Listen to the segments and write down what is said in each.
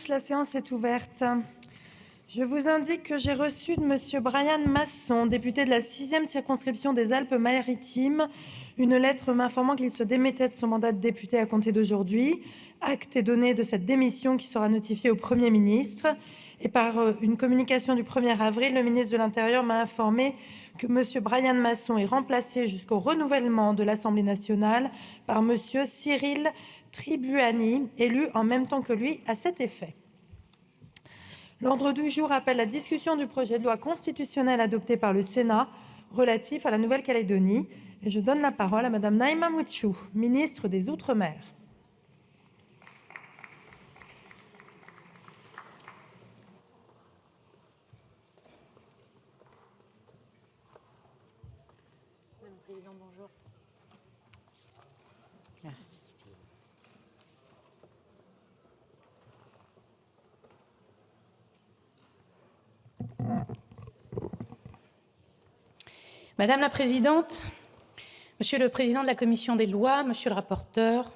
tous, la séance est ouverte. Je vous indique que j'ai reçu de M. Brian Masson, député de la 6e circonscription des Alpes-Maritimes, une lettre m'informant qu'il se démettait de son mandat de député à compter d'aujourd'hui. Acte est donné de cette démission qui sera notifiée au Premier ministre. Et par une communication du 1er avril, le ministre de l'Intérieur m'a informé que M. Brian Masson est remplacé jusqu'au renouvellement de l'Assemblée nationale par M. Cyril Tribuani, élu en même temps que lui à cet effet. L'ordre du jour appelle la discussion du projet de loi constitutionnelle adopté par le Sénat relatif à la Nouvelle-Calédonie. Et je donne la parole à Mme Naïma Moutchou, ministre des Outre-mer. Madame la Présidente, bonjour. Merci. Madame la Présidente, Monsieur le Président de la Commission des lois, Monsieur le rapporteur,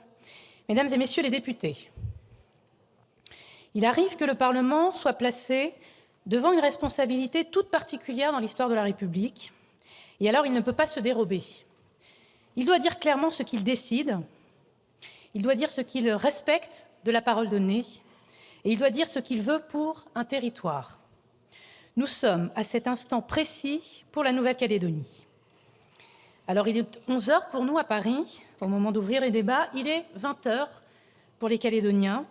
Mesdames et Messieurs les députés, il arrive que le Parlement soit placé devant une responsabilité toute particulière dans l'histoire de la République, et alors il ne peut pas se dérober. Il doit dire clairement ce qu'il décide, il doit dire ce qu'il respecte de la parole donnée, et il doit dire ce qu'il veut pour un territoire. Nous sommes à cet instant précis pour la Nouvelle-Calédonie. Alors, il est 11 h pour nous à Paris, au moment d'ouvrir les débats. Il est 20 h pour les Calédoniens.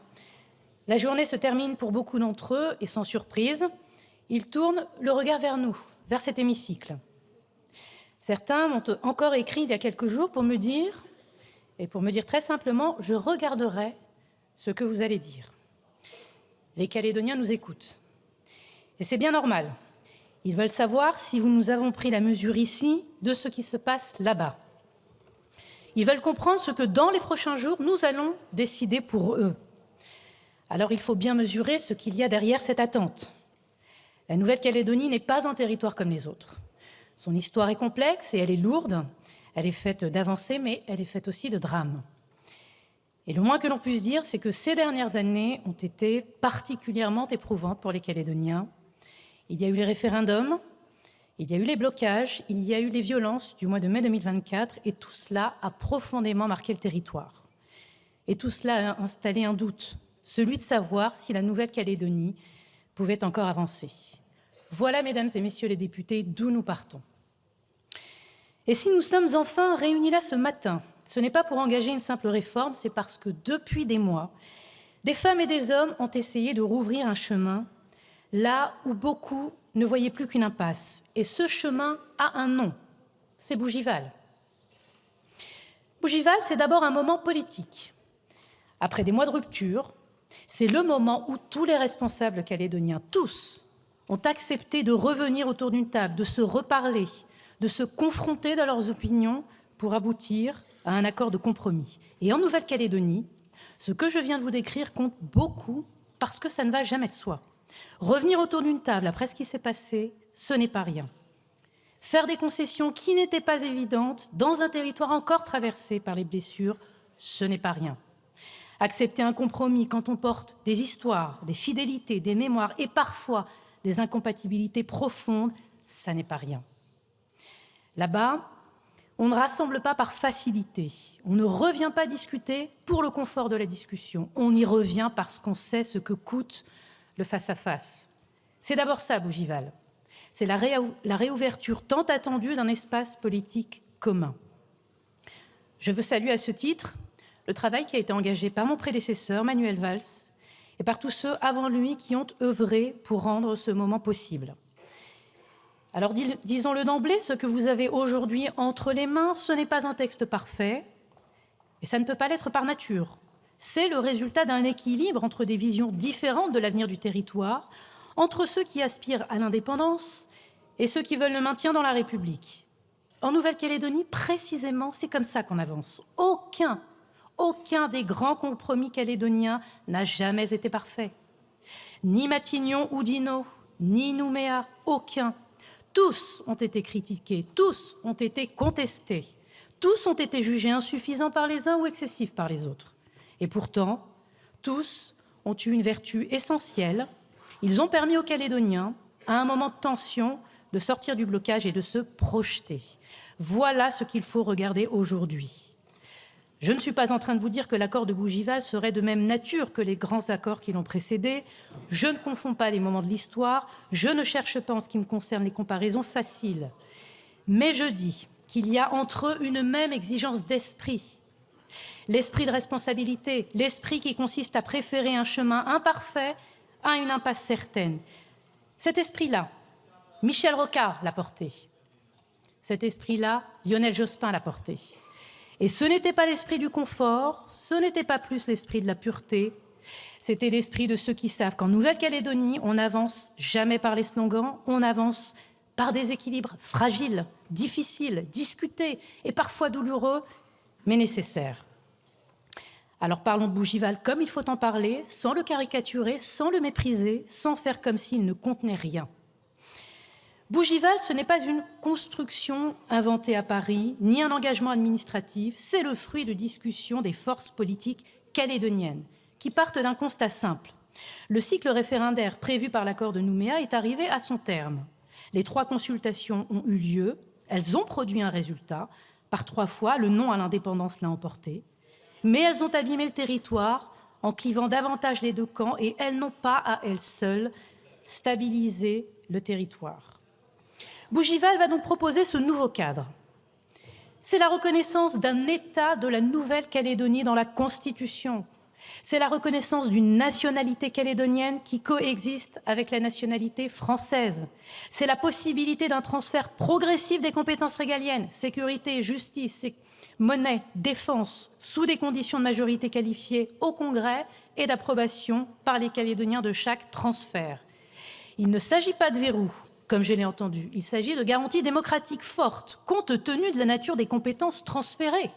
La journée se termine pour beaucoup d'entre eux et sans surprise, ils tournent le regard vers nous, vers cet hémicycle. Certains m'ont encore écrit il y a quelques jours pour me dire très simplement « Je regarderai ce que vous allez dire ». Les Calédoniens nous écoutent. Et c'est bien normal. Ils veulent savoir si nous avons pris la mesure ici de ce qui se passe là-bas. Ils veulent comprendre ce que dans les prochains jours, nous allons décider pour eux. Alors il faut bien mesurer ce qu'il y a derrière cette attente. La Nouvelle-Calédonie n'est pas un territoire comme les autres. Son histoire est complexe et elle est lourde. Elle est faite d'avancées, mais elle est faite aussi de drames. Et le moins que l'on puisse dire, c'est que ces dernières années ont été particulièrement éprouvantes pour les Calédoniens. Il y a eu les référendums, il y a eu les blocages, il y a eu les violences du mois de mai 2024, et tout cela a profondément marqué le territoire. Et tout cela a installé un doute, celui de savoir si la Nouvelle-Calédonie pouvait encore avancer. Voilà, mesdames et messieurs les députés, d'où nous partons. Et si nous sommes enfin réunis là ce matin, ce n'est pas pour engager une simple réforme, c'est parce que depuis des mois, des femmes et des hommes ont essayé de rouvrir un chemin là où beaucoup ne voyaient plus qu'une impasse. Et ce chemin a un nom, c'est Bougival. Bougival, c'est d'abord un moment politique. Après des mois de rupture, c'est le moment où tous les responsables calédoniens, tous, ont accepté de revenir autour d'une table, de se reparler, de se confronter dans leurs opinions pour aboutir à un accord de compromis. Et en Nouvelle-Calédonie, ce que je viens de vous décrire compte beaucoup parce que ça ne va jamais de soi. Revenir autour d'une table après ce qui s'est passé, ce n'est pas rien. Faire des concessions qui n'étaient pas évidentes dans un territoire encore traversé par les blessures, ce n'est pas rien. Accepter un compromis quand on porte des histoires, des fidélités, des mémoires et parfois des incompatibilités profondes, ça n'est pas rien. Là-bas, on ne rassemble pas par facilité. On ne revient pas discuter pour le confort de la discussion. On y revient parce qu'on sait ce que coûte le face-à-face. C'est d'abord ça, Bougival. C'est la réouverture tant attendue d'un espace politique commun. Je veux saluer à ce titre le travail qui a été engagé par mon prédécesseur, Manuel Valls, et par tous ceux avant lui qui ont œuvré pour rendre ce moment possible. Alors disons-le d'emblée, ce que vous avez aujourd'hui entre les mains, ce n'est pas un texte parfait, et ça ne peut pas l'être par nature. C'est le résultat d'un équilibre entre des visions différentes de l'avenir du territoire, entre ceux qui aspirent à l'indépendance et ceux qui veulent le maintien dans la République. En Nouvelle-Calédonie, précisément, c'est comme ça qu'on avance. Aucun des grands compromis calédoniens n'a jamais été parfait. Ni Matignon ou Dino, ni Nouméa, aucun. Tous ont été critiqués, tous ont été contestés, tous ont été jugés insuffisants par les uns ou excessifs par les autres. Et pourtant, tous ont eu une vertu essentielle. Ils ont permis aux Calédoniens, à un moment de tension, de sortir du blocage et de se projeter. Voilà ce qu'il faut regarder aujourd'hui. Je ne suis pas en train de vous dire que l'accord de Bougival serait de même nature que les grands accords qui l'ont précédé. Je ne confonds pas les moments de l'histoire. Je ne cherche pas, en ce qui me concerne, les comparaisons faciles. Mais je dis qu'il y a entre eux une même exigence d'esprit. L'esprit de responsabilité, l'esprit qui consiste à préférer un chemin imparfait à une impasse certaine. Cet esprit-là, Michel Rocard l'a porté. Cet esprit-là, Lionel Jospin l'a porté. Et ce n'était pas l'esprit du confort, ce n'était pas plus l'esprit de la pureté, c'était l'esprit de ceux qui savent qu'en Nouvelle-Calédonie, on n'avance jamais par les slogans, on avance par des équilibres fragiles, difficiles, discutés et parfois douloureux, mais nécessaires. Alors parlons de Bougival comme il faut en parler, sans le caricaturer, sans le mépriser, sans faire comme s'il ne contenait rien. Bougival, ce n'est pas une construction inventée à Paris, ni un engagement administratif, c'est le fruit de discussions des forces politiques calédoniennes, qui partent d'un constat simple. Le cycle référendaire prévu par l'accord de Nouméa est arrivé à son terme. Les 3 consultations ont eu lieu, elles ont produit un résultat. Par 3 fois, le non à l'indépendance l'a emporté. Mais elles ont abîmé le territoire en clivant davantage les 2 camps et elles n'ont pas, à elles seules, stabilisé le territoire. Bougival va donc proposer ce nouveau cadre. C'est la reconnaissance d'un État de la Nouvelle-Calédonie dans la Constitution. C'est la reconnaissance d'une nationalité calédonienne qui coexiste avec la nationalité française. C'est la possibilité d'un transfert progressif des compétences régaliennes, sécurité, justice, monnaie, défense, sous des conditions de majorité qualifiée au Congrès et d'approbation par les Calédoniens de chaque transfert. Il ne s'agit pas de verrou, comme je l'ai entendu. Il s'agit de garanties démocratiques fortes, compte tenu de la nature des compétences transférées.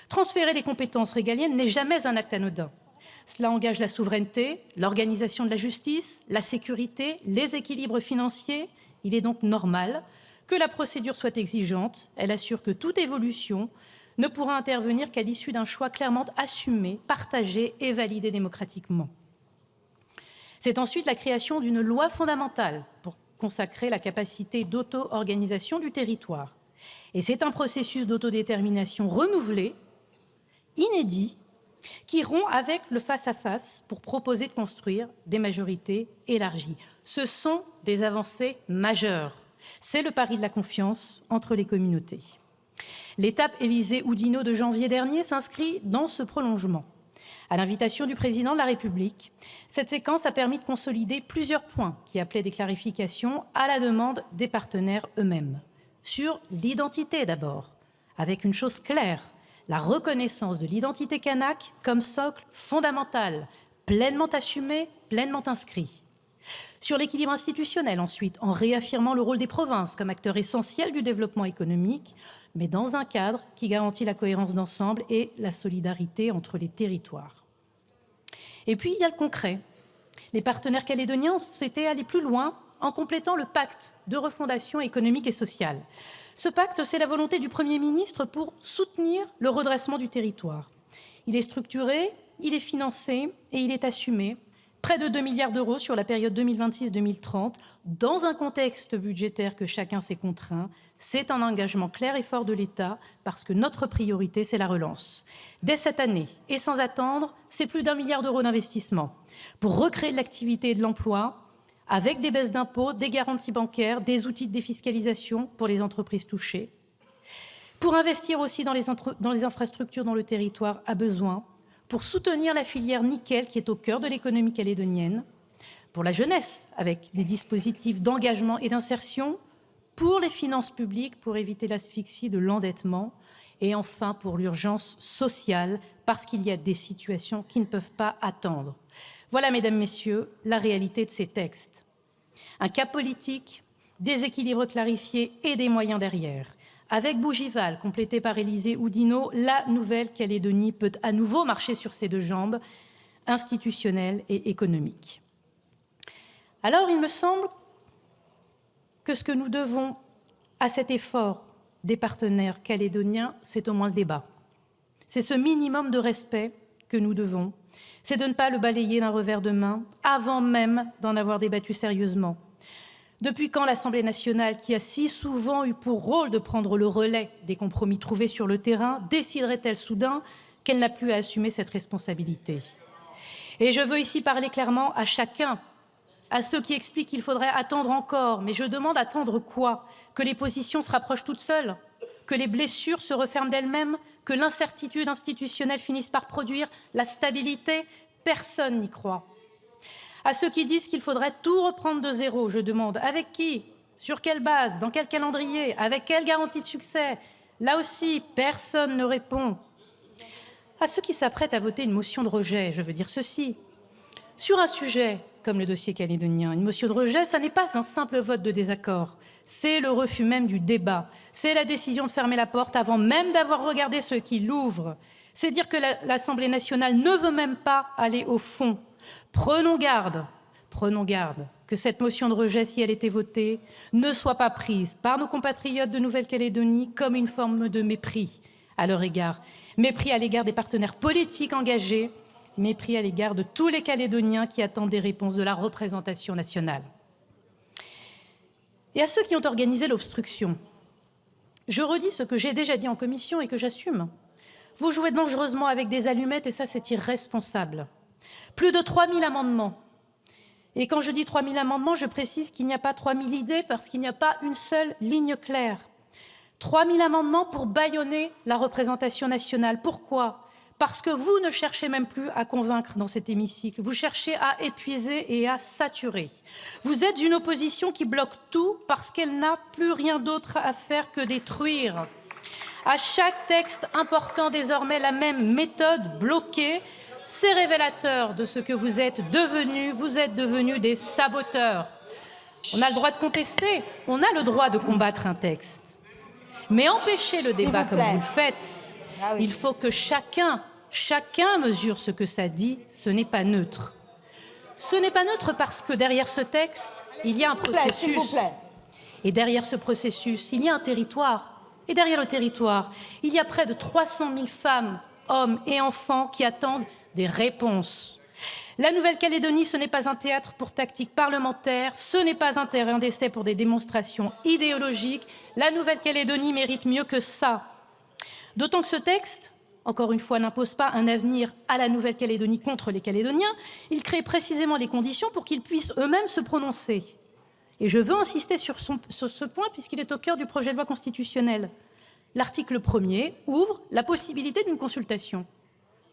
Transférer des compétences régaliennes n'est jamais un acte anodin. Cela engage la souveraineté, l'organisation de la justice, la sécurité, les équilibres financiers. Il est donc normal que la procédure soit exigeante. Elle assure que toute évolution ne pourra intervenir qu'à l'issue d'un choix clairement assumé, partagé et validé démocratiquement. C'est ensuite la création d'une loi fondamentale pour consacrer la capacité d'auto-organisation du territoire. Et c'est un processus d'autodétermination renouvelé, inédit, qui rompt avec le face-à-face pour proposer de construire des majorités élargies. Ce sont des avancées majeures. C'est le pari de la confiance entre les communautés. L'étape Élysée-Oudinot de janvier dernier s'inscrit dans ce prolongement. À l'invitation du président de la République, cette séquence a permis de consolider plusieurs points qui appelaient des clarifications à la demande des partenaires eux-mêmes. Sur l'identité d'abord, avec une chose claire, la reconnaissance de l'identité kanak comme socle fondamental, pleinement assumé, pleinement inscrit. Sur l'équilibre institutionnel ensuite, en réaffirmant le rôle des provinces comme acteurs essentiels du développement économique, mais dans un cadre qui garantit la cohérence d'ensemble et la solidarité entre les territoires. Et puis, il y a le concret. Les partenaires calédoniens ont souhaité aller plus loin en complétant le pacte de refondation économique et sociale. Ce pacte, c'est la volonté du Premier ministre pour soutenir le redressement du territoire. Il est structuré, il est financé et il est assumé. Près de 2 milliards d'euros sur la période 2026-2030, dans un contexte budgétaire que chacun s'est contraint. C'est un engagement clair et fort de l'État parce que notre priorité, c'est la relance. Dès cette année, et sans attendre, c'est plus d'1 milliard d'euros d'investissement pour recréer de l'activité et de l'emploi avec des baisses d'impôts, des garanties bancaires, des outils de défiscalisation pour les entreprises touchées, pour investir aussi dans les infrastructures dont le territoire a besoin, pour soutenir la filière nickel qui est au cœur de l'économie calédonienne, pour la jeunesse avec des dispositifs d'engagement et d'insertion, pour les finances publiques pour éviter l'asphyxie de l'endettement et enfin pour l'urgence sociale parce qu'il y a des situations qui ne peuvent pas attendre. Voilà, mesdames, messieurs, la réalité de ces textes. Un cap politique, des équilibres clarifiés et des moyens derrière. Avec Bougival, complété par Élysée-Oudinot, la Nouvelle-Calédonie peut à nouveau marcher sur ses 2 jambes, institutionnelles et économiques. Alors, il me semble que ce que nous devons à cet effort des partenaires calédoniens, c'est au moins le débat. C'est ce minimum de respect que nous devons c'est de ne pas le balayer d'un revers de main avant même d'en avoir débattu sérieusement. Depuis quand l'Assemblée nationale, qui a si souvent eu pour rôle de prendre le relais des compromis trouvés sur le terrain, déciderait-elle soudain qu'elle n'a plus à assumer cette responsabilité? Et je veux ici parler clairement à chacun, à ceux qui expliquent qu'il faudrait attendre encore. Mais je demande attendre quoi? Que les positions se rapprochent toutes seules? Que les blessures se referment d'elles-mêmes? Que l'incertitude institutionnelle finisse par produire la stabilité? Personne n'y croit. À ceux qui disent qu'il faudrait tout reprendre de zéro, je demande avec qui? Sur quelle base? Dans quel calendrier? Avec quelle garantie de succès? Là aussi, personne ne répond. À ceux qui s'apprêtent à voter une motion de rejet, je veux dire ceci. Sur un sujet comme le dossier calédonien, une motion de rejet, ça n'est pas un simple vote de désaccord. C'est le refus même du débat. C'est la décision de fermer la porte avant même d'avoir regardé ceux qui l'ouvrent. C'est dire que l'Assemblée nationale ne veut même pas aller au fond. Prenons garde que cette motion de rejet, si elle était votée, ne soit pas prise par nos compatriotes de Nouvelle-Calédonie comme une forme de mépris à leur égard. Mépris à l'égard des partenaires politiques engagés, mépris à l'égard de tous les Calédoniens qui attendent des réponses de la représentation nationale. Et à ceux qui ont organisé l'obstruction, je redis ce que j'ai déjà dit en commission et que j'assume. Vous jouez dangereusement avec des allumettes et ça, c'est irresponsable. Plus de 3000 amendements. Et quand je dis 3000 amendements, je précise qu'il n'y a pas 3000 idées parce qu'il n'y a pas une seule ligne claire. 3000 amendements pour bâillonner la représentation nationale. Pourquoi? Parce que vous ne cherchez même plus à convaincre dans cet hémicycle. Vous cherchez à épuiser et à saturer. Vous êtes une opposition qui bloque tout parce qu'elle n'a plus rien d'autre à faire que détruire. À chaque texte important désormais, la même méthode bloquée. C'est révélateur de ce que vous êtes devenus. Vous êtes devenus des saboteurs. On a le droit de contester, on a le droit de combattre un texte. Mais empêcher le débat comme vous le faites, il faut que chacun mesure ce que ça dit. Ce n'est pas neutre. Ce n'est pas neutre parce que derrière ce texte, il y a un processus. Et derrière ce processus, il y a un territoire. Et derrière le territoire, il y a près de 300 000 femmes, hommes et enfants qui attendent des réponses. La Nouvelle-Calédonie, ce n'est pas un théâtre pour tactique parlementaire, ce n'est pas un terrain d'essai pour des démonstrations idéologiques. La Nouvelle-Calédonie mérite mieux que ça. D'autant que ce texte, encore une fois, n'impose pas un avenir à la Nouvelle-Calédonie contre les Calédoniens. Il crée précisément les conditions pour qu'ils puissent eux-mêmes se prononcer. Et je veux insister sur ce point puisqu'il est au cœur du projet de loi constitutionnel. L'article 1er ouvre la possibilité d'une consultation.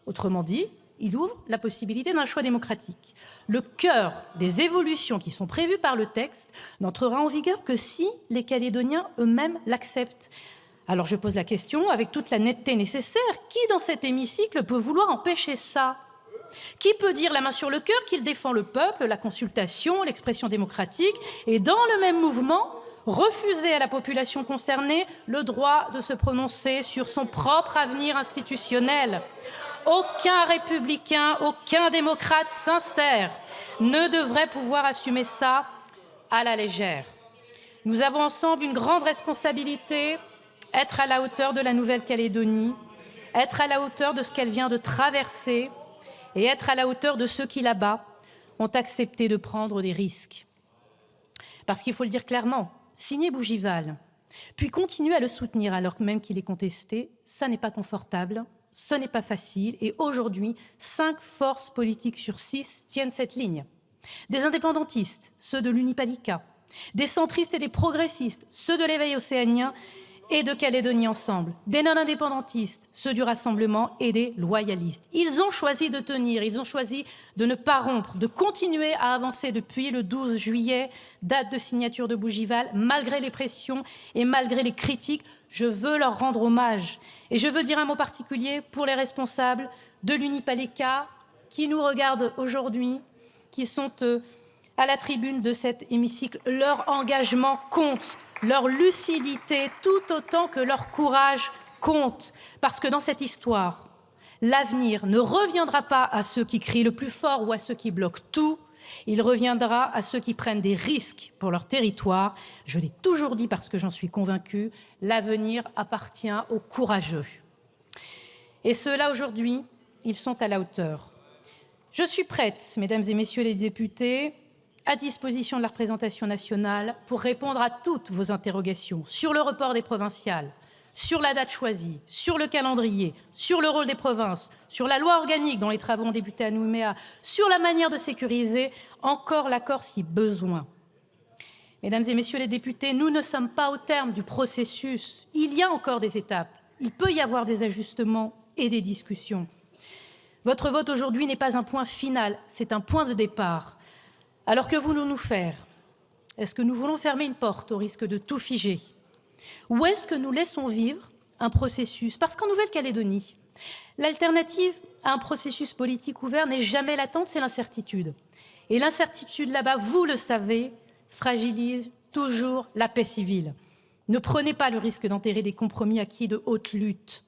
Autrement dit, il ouvre la possibilité d'un choix démocratique. Le cœur des évolutions qui sont prévues par le texte n'entrera en vigueur que si les Calédoniens eux-mêmes l'acceptent. Alors je pose la question avec toute la netteté nécessaire, qui dans cet hémicycle peut vouloir empêcher ça? Qui peut dire la main sur le cœur qu'il défend le peuple, la consultation, l'expression démocratique, et dans le même mouvement, refuser à la population concernée le droit de se prononcer sur son propre avenir institutionnel? Aucun républicain, aucun démocrate sincère ne devrait pouvoir assumer ça à la légère. Nous avons ensemble une grande responsabilité, être à la hauteur de la Nouvelle-Calédonie, être à la hauteur de ce qu'elle vient de traverser et être à la hauteur de ceux qui, là-bas, ont accepté de prendre des risques. Parce qu'il faut le dire clairement, signer Bougival, puis continuer à le soutenir alors même qu'il est contesté, ça n'est pas confortable, ce n'est pas facile. Et aujourd'hui, 5 forces politiques sur 6 tiennent cette ligne. Des indépendantistes, ceux de l'Unipalika, des centristes et des progressistes, ceux de l'éveil océanien et de Calédonie Ensemble, des non-indépendantistes, ceux du Rassemblement et des loyalistes. Ils ont choisi de tenir, ils ont choisi de ne pas rompre, de continuer à avancer depuis le 12 juillet, date de signature de Bougival, malgré les pressions et malgré les critiques. Je veux leur rendre hommage. Et je veux dire un mot particulier pour les responsables de l'Unipaleka qui nous regardent aujourd'hui, qui sont à la tribune de cet hémicycle. Leur engagement compte. Leur lucidité, tout autant que leur courage, compte. Parce que dans cette histoire, l'avenir ne reviendra pas à ceux qui crient le plus fort ou à ceux qui bloquent tout. Il reviendra à ceux qui prennent des risques pour leur territoire. Je l'ai toujours dit parce que j'en suis convaincue, l'avenir appartient aux courageux. Et ceux-là, aujourd'hui, ils sont à la hauteur. Je suis prête, mesdames et messieurs les députés, à disposition de la représentation nationale pour répondre à toutes vos interrogations sur le report des provinciales, sur la date choisie, sur le calendrier, sur le rôle des provinces, sur la loi organique dont les travaux ont débuté à Nouméa, sur la manière de sécuriser encore l'accord si besoin. Mesdames et messieurs les députés, nous ne sommes pas au terme du processus. Il y a encore des étapes. Il peut y avoir des ajustements et des discussions. Votre vote aujourd'hui n'est pas un point final, c'est un point de départ. Alors que voulons-nous faire? Est-ce que nous voulons fermer une porte au risque de tout figer? Ou est-ce que nous laissons vivre un processus? Parce qu'en Nouvelle-Calédonie, l'alternative à un processus politique ouvert n'est jamais l'attente, c'est l'incertitude. Et l'incertitude là-bas, vous le savez, fragilise toujours la paix civile. Ne prenez pas le risque d'enterrer des compromis acquis de haute lutte.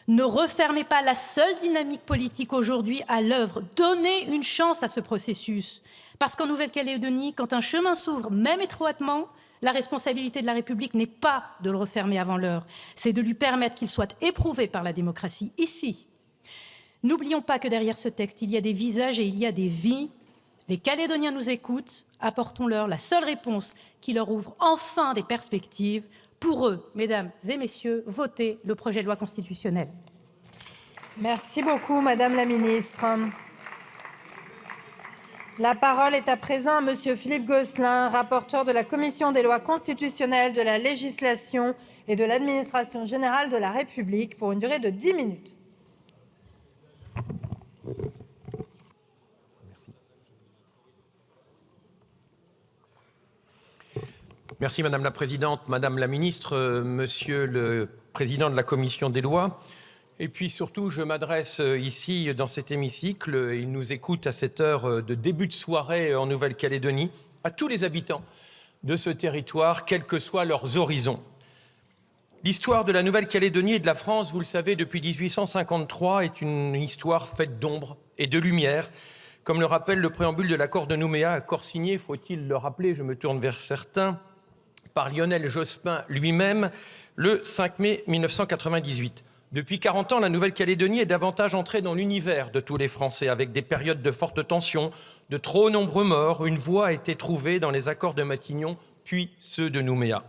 Ne refermez pas la seule dynamique politique aujourd'hui à l'œuvre. Donnez une chance à ce processus. Parce qu'en Nouvelle-Calédonie, quand un chemin s'ouvre, même étroitement, la responsabilité de la République n'est pas de le refermer avant l'heure, c'est de lui permettre qu'il soit éprouvé par la démocratie ici. N'oublions pas que derrière ce texte, il y a des visages et il y a des vies. Les Calédoniens nous écoutent, apportons-leur la seule réponse qui leur ouvre enfin des perspectives. Pour eux, mesdames et messieurs, votez le projet de loi constitutionnelle. Merci beaucoup, Madame la Ministre. La parole est à présent à Monsieur Philippe Gosselin, rapporteur de la Commission des lois constitutionnelles, de la législation et de l'administration générale de la République, pour une durée de 10 minutes. Merci Madame la Présidente, Madame la Ministre, Monsieur le Président de la Commission des lois. Et puis surtout, je m'adresse ici dans cet hémicycle, il nous écoute à cette heure de début de soirée en Nouvelle-Calédonie, à tous les habitants de ce territoire, quels que soient leurs horizons. L'histoire de la Nouvelle-Calédonie et de la France, vous le savez, depuis 1853, est une histoire faite d'ombre et de lumière, comme le rappelle le préambule de l'accord de Nouméa, accord signé, faut-il le rappeler, je me tourne vers certains, par Lionel Jospin lui-même, le 5 mai 1998. Depuis 40 ans, la Nouvelle-Calédonie est davantage entrée dans l'univers de tous les Français, avec des périodes de forte tension, de trop nombreux morts. Une voie a été trouvée dans les accords de Matignon, puis ceux de Nouméa.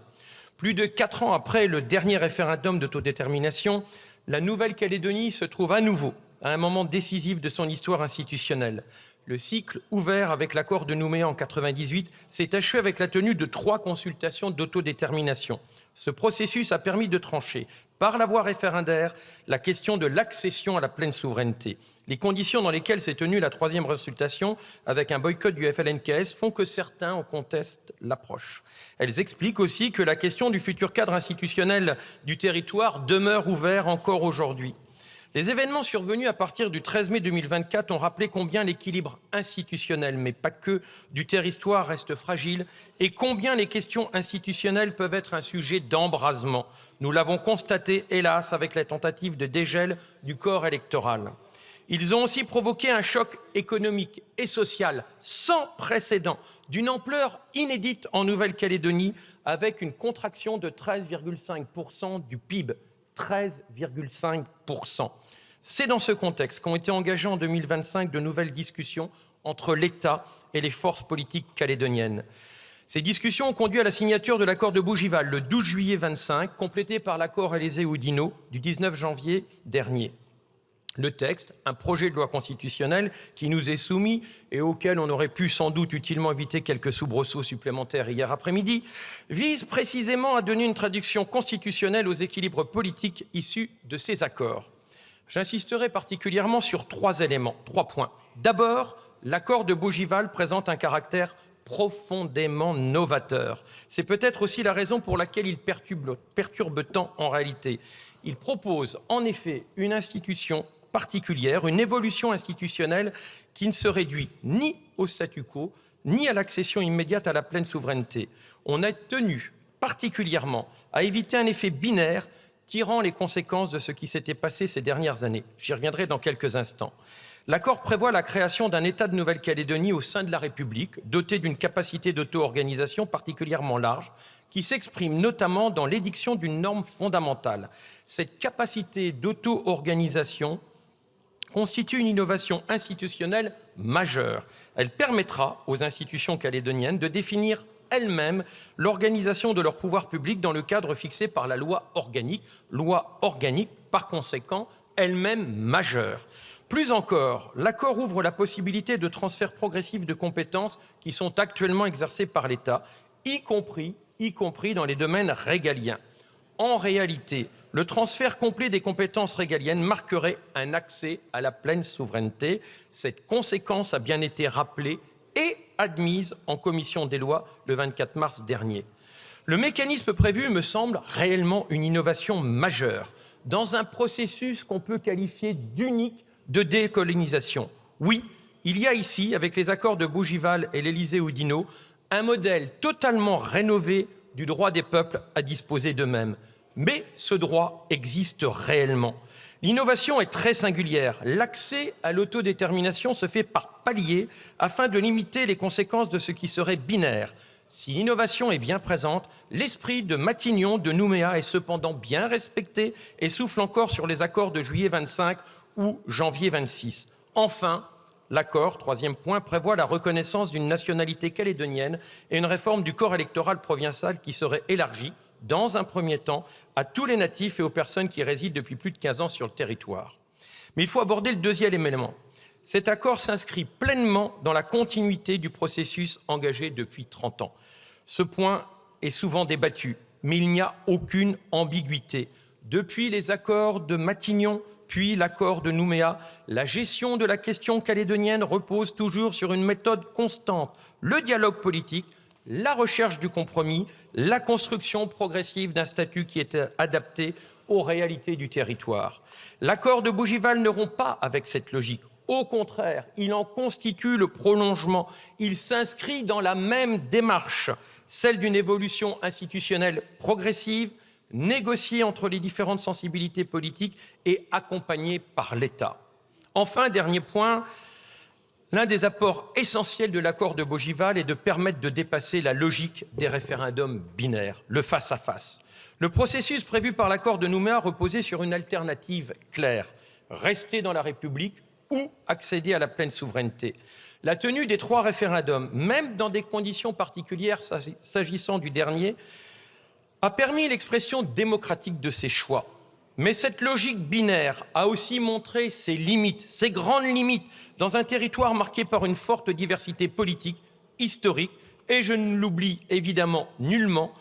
Plus de 4 ans après le dernier référendum d'autodétermination, la Nouvelle-Calédonie se trouve à nouveau à un moment décisif de son histoire institutionnelle. Le cycle, ouvert avec l'accord de Nouméa en 1998, s'est achevé avec la tenue de 3 consultations d'autodétermination. Ce processus a permis de trancher, par la voie référendaire, la question de l'accession à la pleine souveraineté. Les conditions dans lesquelles s'est tenue la 3e consultation, avec un boycott du FLNKS, font que certains en contestent l'approche. Elles expliquent aussi que la question du futur cadre institutionnel du territoire demeure ouverte encore aujourd'hui. Les événements survenus à partir du 13 mai 2024 ont rappelé combien l'équilibre institutionnel, mais pas que, du territoire reste fragile et combien les questions institutionnelles peuvent être un sujet d'embrasement. Nous l'avons constaté, hélas, avec la tentative de dégel du corps électoral. Ils ont aussi provoqué un choc économique et social sans précédent, d'une ampleur inédite en Nouvelle-Calédonie, avec une contraction de 13,5% du PIB. 13,5%. C'est dans ce contexte qu'ont été engagées en 2025 de nouvelles discussions entre l'État et les forces politiques calédoniennes. Ces discussions ont conduit à la signature de l'accord de Bougival le 12 juillet 25, complété par l'accord Élysée-Oudinot du 19 janvier dernier. Le texte, un projet de loi constitutionnelle qui nous est soumis et auquel on aurait pu sans doute utilement éviter quelques soubresauts supplémentaires hier après-midi, vise précisément à donner une traduction constitutionnelle aux équilibres politiques issus de ces accords. J'insisterai particulièrement sur 3 éléments, 3 points. D'abord, l'accord de Bougival présente un caractère profondément novateur. C'est peut-être aussi la raison pour laquelle il perturbe tant en réalité. Il propose en effet une institution particulière, une évolution institutionnelle qui ne se réduit ni au statu quo, ni à l'accession immédiate à la pleine souveraineté. On a tenu particulièrement à éviter un effet binaire tirant les conséquences de ce qui s'était passé ces dernières années. J'y reviendrai dans quelques instants. L'accord prévoit la création d'un État de Nouvelle-Calédonie au sein de la République, doté d'une capacité d'auto-organisation particulièrement large, qui s'exprime notamment dans l'édiction d'une norme fondamentale. Cette capacité d'auto-organisation constitue une innovation institutionnelle majeure. Elle permettra aux institutions calédoniennes de définir elles-mêmes l'organisation de leur pouvoir public dans le cadre fixé par la loi organique par conséquent elle-même majeure. Plus encore, l'accord ouvre la possibilité de transfert progressif de compétences qui sont actuellement exercées par l'État, y compris dans les domaines régaliens. En réalité, le transfert complet des compétences régaliennes marquerait un accès à la pleine souveraineté. Cette conséquence a bien été rappelée et admise en commission des lois le 24 mars dernier. Le mécanisme prévu me semble réellement une innovation majeure dans un processus qu'on peut qualifier d'unique de décolonisation. Oui, il y a ici, avec les accords de Bougival et l'Élysée-Oudinot, un modèle totalement rénové du droit des peuples à disposer d'eux-mêmes. Mais ce droit existe réellement. L'innovation est très singulière. L'accès à l'autodétermination se fait par paliers afin de limiter les conséquences de ce qui serait binaire. Si l'innovation est bien présente, l'esprit de Matignon, de Nouméa est cependant bien respecté et souffle encore sur les accords de juillet 25 ou janvier 26. Enfin, l'accord, troisième point, prévoit la reconnaissance d'une nationalité calédonienne et une réforme du corps électoral provincial qui serait élargie, dans un premier temps, à tous les natifs et aux personnes qui résident depuis plus de 15 ans sur le territoire. Mais il faut aborder le deuxième élément. Cet accord s'inscrit pleinement dans la continuité du processus engagé depuis 30 ans. Ce point est souvent débattu, mais il n'y a aucune ambiguïté. Depuis les accords de Matignon, puis l'accord de Nouméa, la gestion de la question calédonienne repose toujours sur une méthode constante, le dialogue politique, la recherche du compromis, la construction progressive d'un statut qui est adapté aux réalités du territoire. L'accord de Bougival ne rompt pas avec cette logique. Au contraire, il en constitue le prolongement. Il s'inscrit dans la même démarche, celle d'une évolution institutionnelle progressive, négociée entre les différentes sensibilités politiques et accompagnée par l'État. Enfin, dernier point, l'un des apports essentiels de l'accord de Bougival est de permettre de dépasser la logique des référendums binaires, le face-à-face. Le processus prévu par l'accord de Nouméa reposait sur une alternative claire, rester dans la République ou accéder à la pleine souveraineté. La tenue des 3 référendums, même dans des conditions particulières s'agissant du dernier, a permis l'expression démocratique de ces choix. Mais cette logique binaire a aussi montré ses limites, ses grandes limites, dans un territoire marqué par une forte diversité politique, historique, et je ne l'oublie évidemment nullement,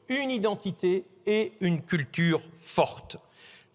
une identité et une culture forte.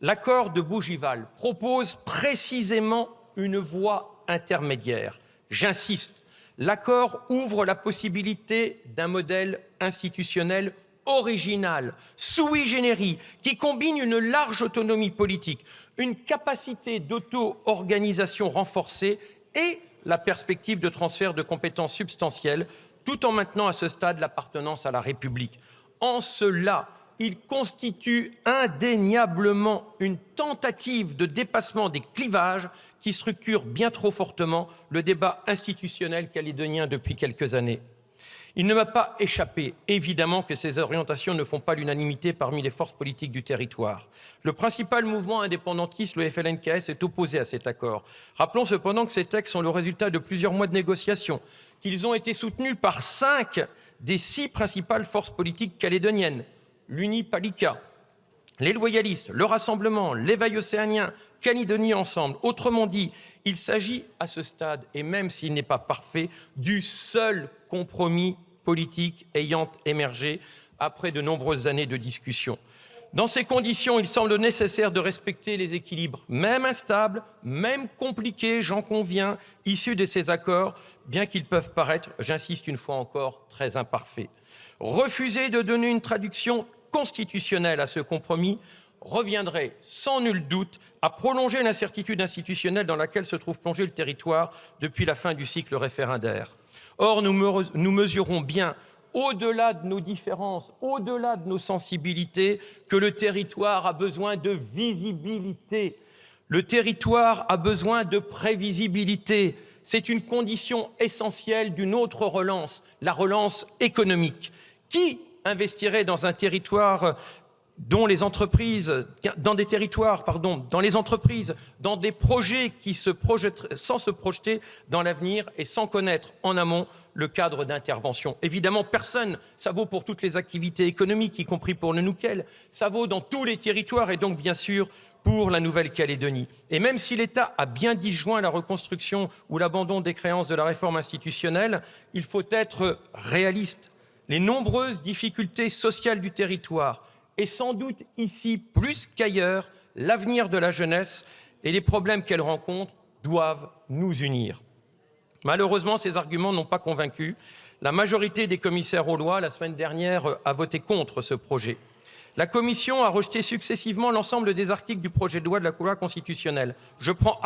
L'accord de Bougival propose précisément une voie intermédiaire. J'insiste, l'accord ouvre la possibilité d'un modèle institutionnel original, sui generis, qui combine une large autonomie politique, une capacité d'auto-organisation renforcée et la perspective de transfert de compétences substantielles, tout en maintenant à ce stade l'appartenance à la République. En cela, il constitue indéniablement une tentative de dépassement des clivages qui structurent bien trop fortement le débat institutionnel calédonien depuis quelques années. Il ne m'a pas échappé, évidemment, que ces orientations ne font pas l'unanimité parmi les forces politiques du territoire. Le principal mouvement indépendantiste, le FLNKS, est opposé à cet accord. Rappelons cependant que ces textes sont le résultat de plusieurs mois de négociations, qu'ils ont été soutenus par 5 des 6 principales forces politiques calédoniennes, l'Uni-Palika, les loyalistes, le Rassemblement, l'éveil océanien, Calédonie Ensemble. Autrement dit, il s'agit à ce stade, et même s'il n'est pas parfait, du seul compromis politique ayant émergé après de nombreuses années de discussion. Dans ces conditions, il semble nécessaire de respecter les équilibres, même instables, même compliqués, j'en conviens, issus de ces accords, bien qu'ils peuvent paraître, j'insiste une fois encore, très imparfaits. Refuser de donner une traduction constitutionnelle à ce compromis reviendrait sans nul doute à prolonger l'incertitude institutionnelle dans laquelle se trouve plongé le territoire depuis la fin du cycle référendaire. Or, nous mesurons bien, au-delà de nos différences, au-delà de nos sensibilités, que le territoire a besoin de visibilité. Le territoire a besoin de prévisibilité. C'est une condition essentielle d'une autre relance, la relance économique. Qui investirait dans un territoire dans les entreprises, dans des territoires, dans les entreprises, dans des projets qui se projettent sans se projeter dans l'avenir et sans connaître en amont le cadre d'intervention. Évidemment, personne, ça vaut pour toutes les activités économiques, y compris pour le Noukel, ça vaut dans tous les territoires et donc bien sûr pour la Nouvelle-Calédonie. Et même si l'État a bien disjoint la reconstruction ou l'abandon des créances de la réforme institutionnelle, il faut être réaliste. Les nombreuses difficultés sociales du territoire, et sans doute ici plus qu'ailleurs, l'avenir de la jeunesse et les problèmes qu'elle rencontre doivent nous unir. Malheureusement, ces arguments n'ont pas convaincu. La majorité des commissaires aux lois, la semaine dernière, a voté contre ce projet. La Commission a rejeté successivement l'ensemble des articles du projet de loi de la loi constitutionnelle. Je prends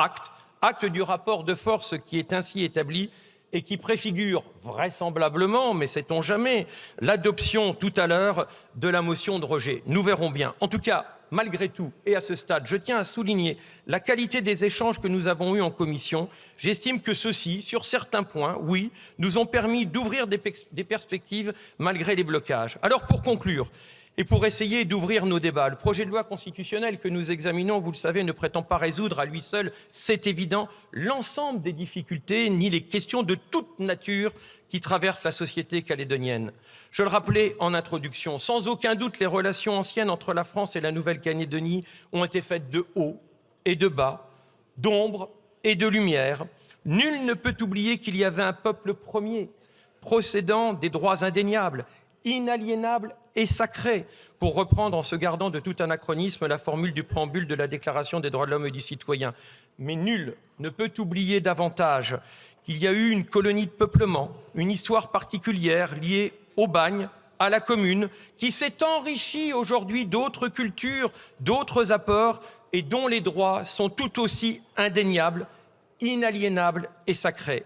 acte du rapport de force qui est ainsi établi et qui préfigure vraisemblablement, mais sait-on jamais, l'adoption tout à l'heure de la motion de rejet. Nous verrons bien. En tout cas, malgré tout, et à ce stade, je tiens à souligner la qualité des échanges que nous avons eus en commission. J'estime que ceux-ci, sur certains points, oui, nous ont permis d'ouvrir des perspectives malgré les blocages. Alors pour conclure, et pour essayer d'ouvrir nos débats, le projet de loi constitutionnelle que nous examinons, vous le savez, ne prétend pas résoudre à lui seul, c'est évident, l'ensemble des difficultés ni les questions de toute nature qui traversent la société calédonienne. Je le rappelais en introduction, sans aucun doute, les relations anciennes entre la France et la Nouvelle-Calédonie ont été faites de haut et de bas, d'ombre et de lumière. Nul ne peut oublier qu'il y avait un peuple premier, procédant des droits indéniables, inaliénable et sacré, pour reprendre en se gardant de tout anachronisme la formule du préambule de la Déclaration des droits de l'homme et du citoyen. Mais nul ne peut oublier davantage qu'il y a eu une colonie de peuplement, une histoire particulière liée au bagne, à la commune, qui s'est enrichie aujourd'hui d'autres cultures, d'autres apports, et dont les droits sont tout aussi indéniables, inaliénables et sacrés.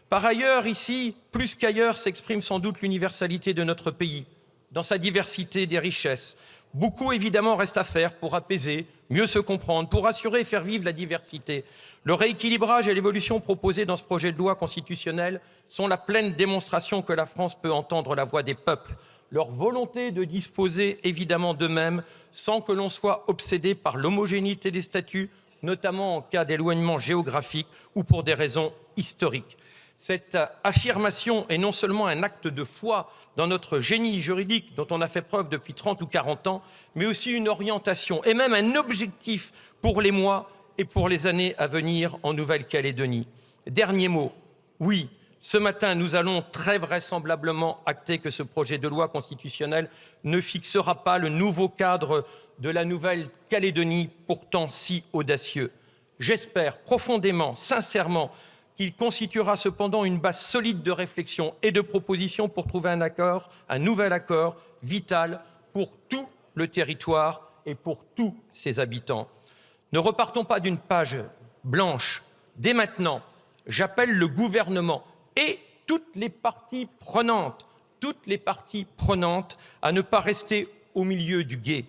Par ailleurs, ici, plus qu'ailleurs, s'exprime sans doute l'universalité de notre pays, dans sa diversité des richesses. Beaucoup, évidemment, reste à faire pour apaiser, mieux se comprendre, pour assurer et faire vivre la diversité. Le rééquilibrage et l'évolution proposées dans ce projet de loi constitutionnelle sont la pleine démonstration que la France peut entendre la voix des peuples, leur volonté de disposer évidemment d'eux-mêmes sans que l'on soit obsédé par l'homogénéité des statuts, notamment en cas d'éloignement géographique ou pour des raisons historiques. Cette affirmation est non seulement un acte de foi dans notre génie juridique dont on a fait preuve depuis 30 ou 40 ans, mais aussi une orientation et même un objectif pour les mois et pour les années à venir en Nouvelle-Calédonie. Dernier mot, oui, ce matin, nous allons très vraisemblablement acter que ce projet de loi constitutionnelle ne fixera pas le nouveau cadre de la Nouvelle-Calédonie, pourtant si audacieux. J'espère profondément, sincèrement, qu'il constituera cependant une base solide de réflexion et de propositions pour trouver un accord, un nouvel accord vital pour tout le territoire et pour tous ses habitants. Ne repartons pas d'une page blanche. Dès maintenant, j'appelle le gouvernement et toutes les parties prenantes à ne pas rester au milieu du gué.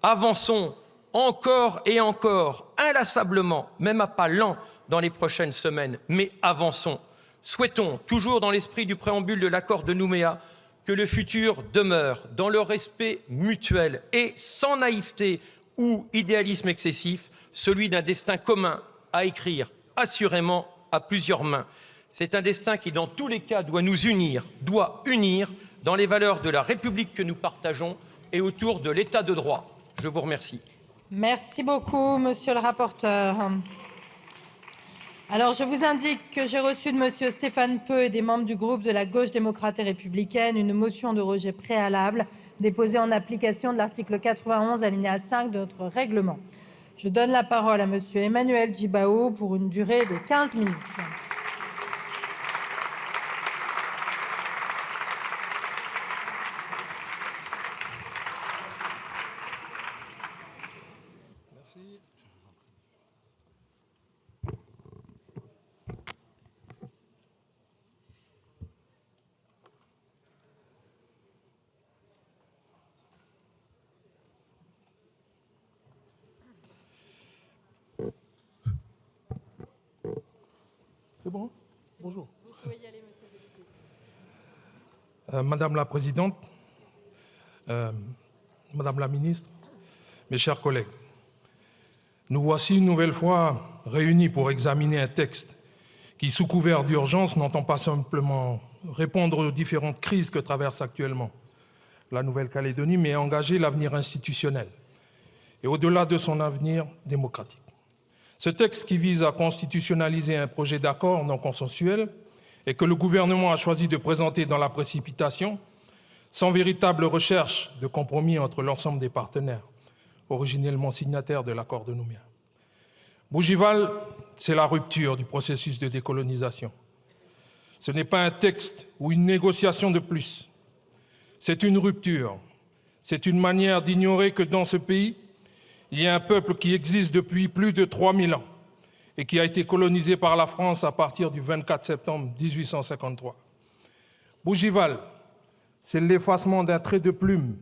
Avançons encore et encore, inlassablement, même à pas lents, dans les prochaines semaines, mais avançons. Souhaitons, toujours dans l'esprit du préambule de l'accord de Nouméa, que le futur demeure dans le respect mutuel et sans naïveté ou idéalisme excessif, celui d'un destin commun à écrire assurément à plusieurs mains. C'est un destin qui, dans tous les cas, doit nous unir, doit unir dans les valeurs de la République que nous partageons et autour de l'État de droit. Je vous remercie. Merci beaucoup, monsieur le rapporteur. Alors, je vous indique que j'ai reçu de monsieur Stéphane Peu et des membres du groupe de la Gauche démocrate et républicaine une motion de rejet préalable déposée en application de l'article 91, alinéa 5 de notre règlement. Je donne la parole à monsieur Emmanuel Djibao pour une durée de 15 minutes. C'est bon? Bonjour. Vous pouvez y aller, monsieur le député. Madame la Présidente, Madame la Ministre, Mes chers collègues, nous voici une nouvelle fois réunis pour examiner un texte qui, sous couvert d'urgence, n'entend pas simplement répondre aux différentes crises que traverse actuellement la Nouvelle-Calédonie, mais engager l'avenir institutionnel et au-delà de son avenir démocratique. Ce texte qui vise à constitutionnaliser un projet d'accord non consensuel et que le gouvernement a choisi de présenter dans la précipitation, sans véritable recherche de compromis entre l'ensemble des partenaires, originellement signataires de l'accord de Nouméa. Bougival, c'est la rupture du processus de décolonisation. Ce n'est pas un texte ou une négociation de plus. C'est une rupture. C'est une manière d'ignorer que dans ce pays, il y a un peuple qui existe depuis plus de 3000 ans et qui a été colonisé par la France à partir du 24 septembre 1853. Bougival, c'est l'effacement d'un trait de plume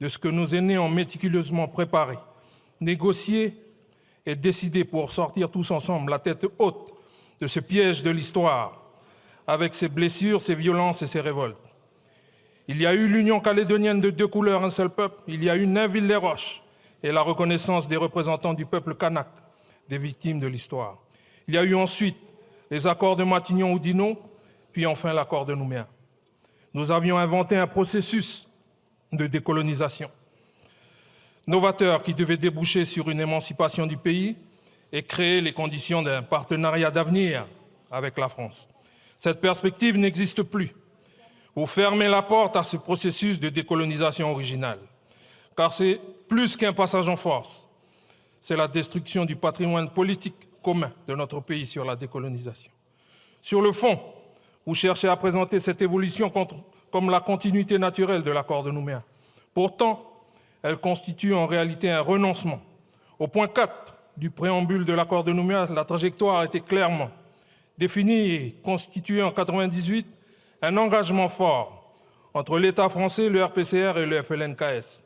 de ce que nos aînés ont méticuleusement préparé, négocié et décidé pour sortir tous ensemble la tête haute de ce piège de l'histoire, avec ses blessures, ses violences et ses révoltes. Il y a eu l'union calédonienne de deux couleurs, un seul peuple. Il y a eu Nainville-les-Roches et la reconnaissance des représentants du peuple kanak, des victimes de l'histoire. Il y a eu ensuite les accords de Matignon-Oudinot, puis enfin l'accord de Nouméa. Nous avions inventé un processus de décolonisation novateur qui devait déboucher sur une émancipation du pays et créer les conditions d'un partenariat d'avenir avec la France. Cette perspective n'existe plus. Vous fermez la porte à ce processus de décolonisation originale, car c'est plus qu'un passage en force. C'est la destruction du patrimoine politique commun de notre pays sur la décolonisation. Sur le fond, vous cherchez à présenter cette évolution comme la continuité naturelle de l'accord de Nouméa. Pourtant, elle constitue en réalité un renoncement. Au point 4 du préambule de l'accord de Nouméa, la trajectoire était clairement définie et constituée en 1998 un engagement fort entre l'État français, le RPCR et le FLNKS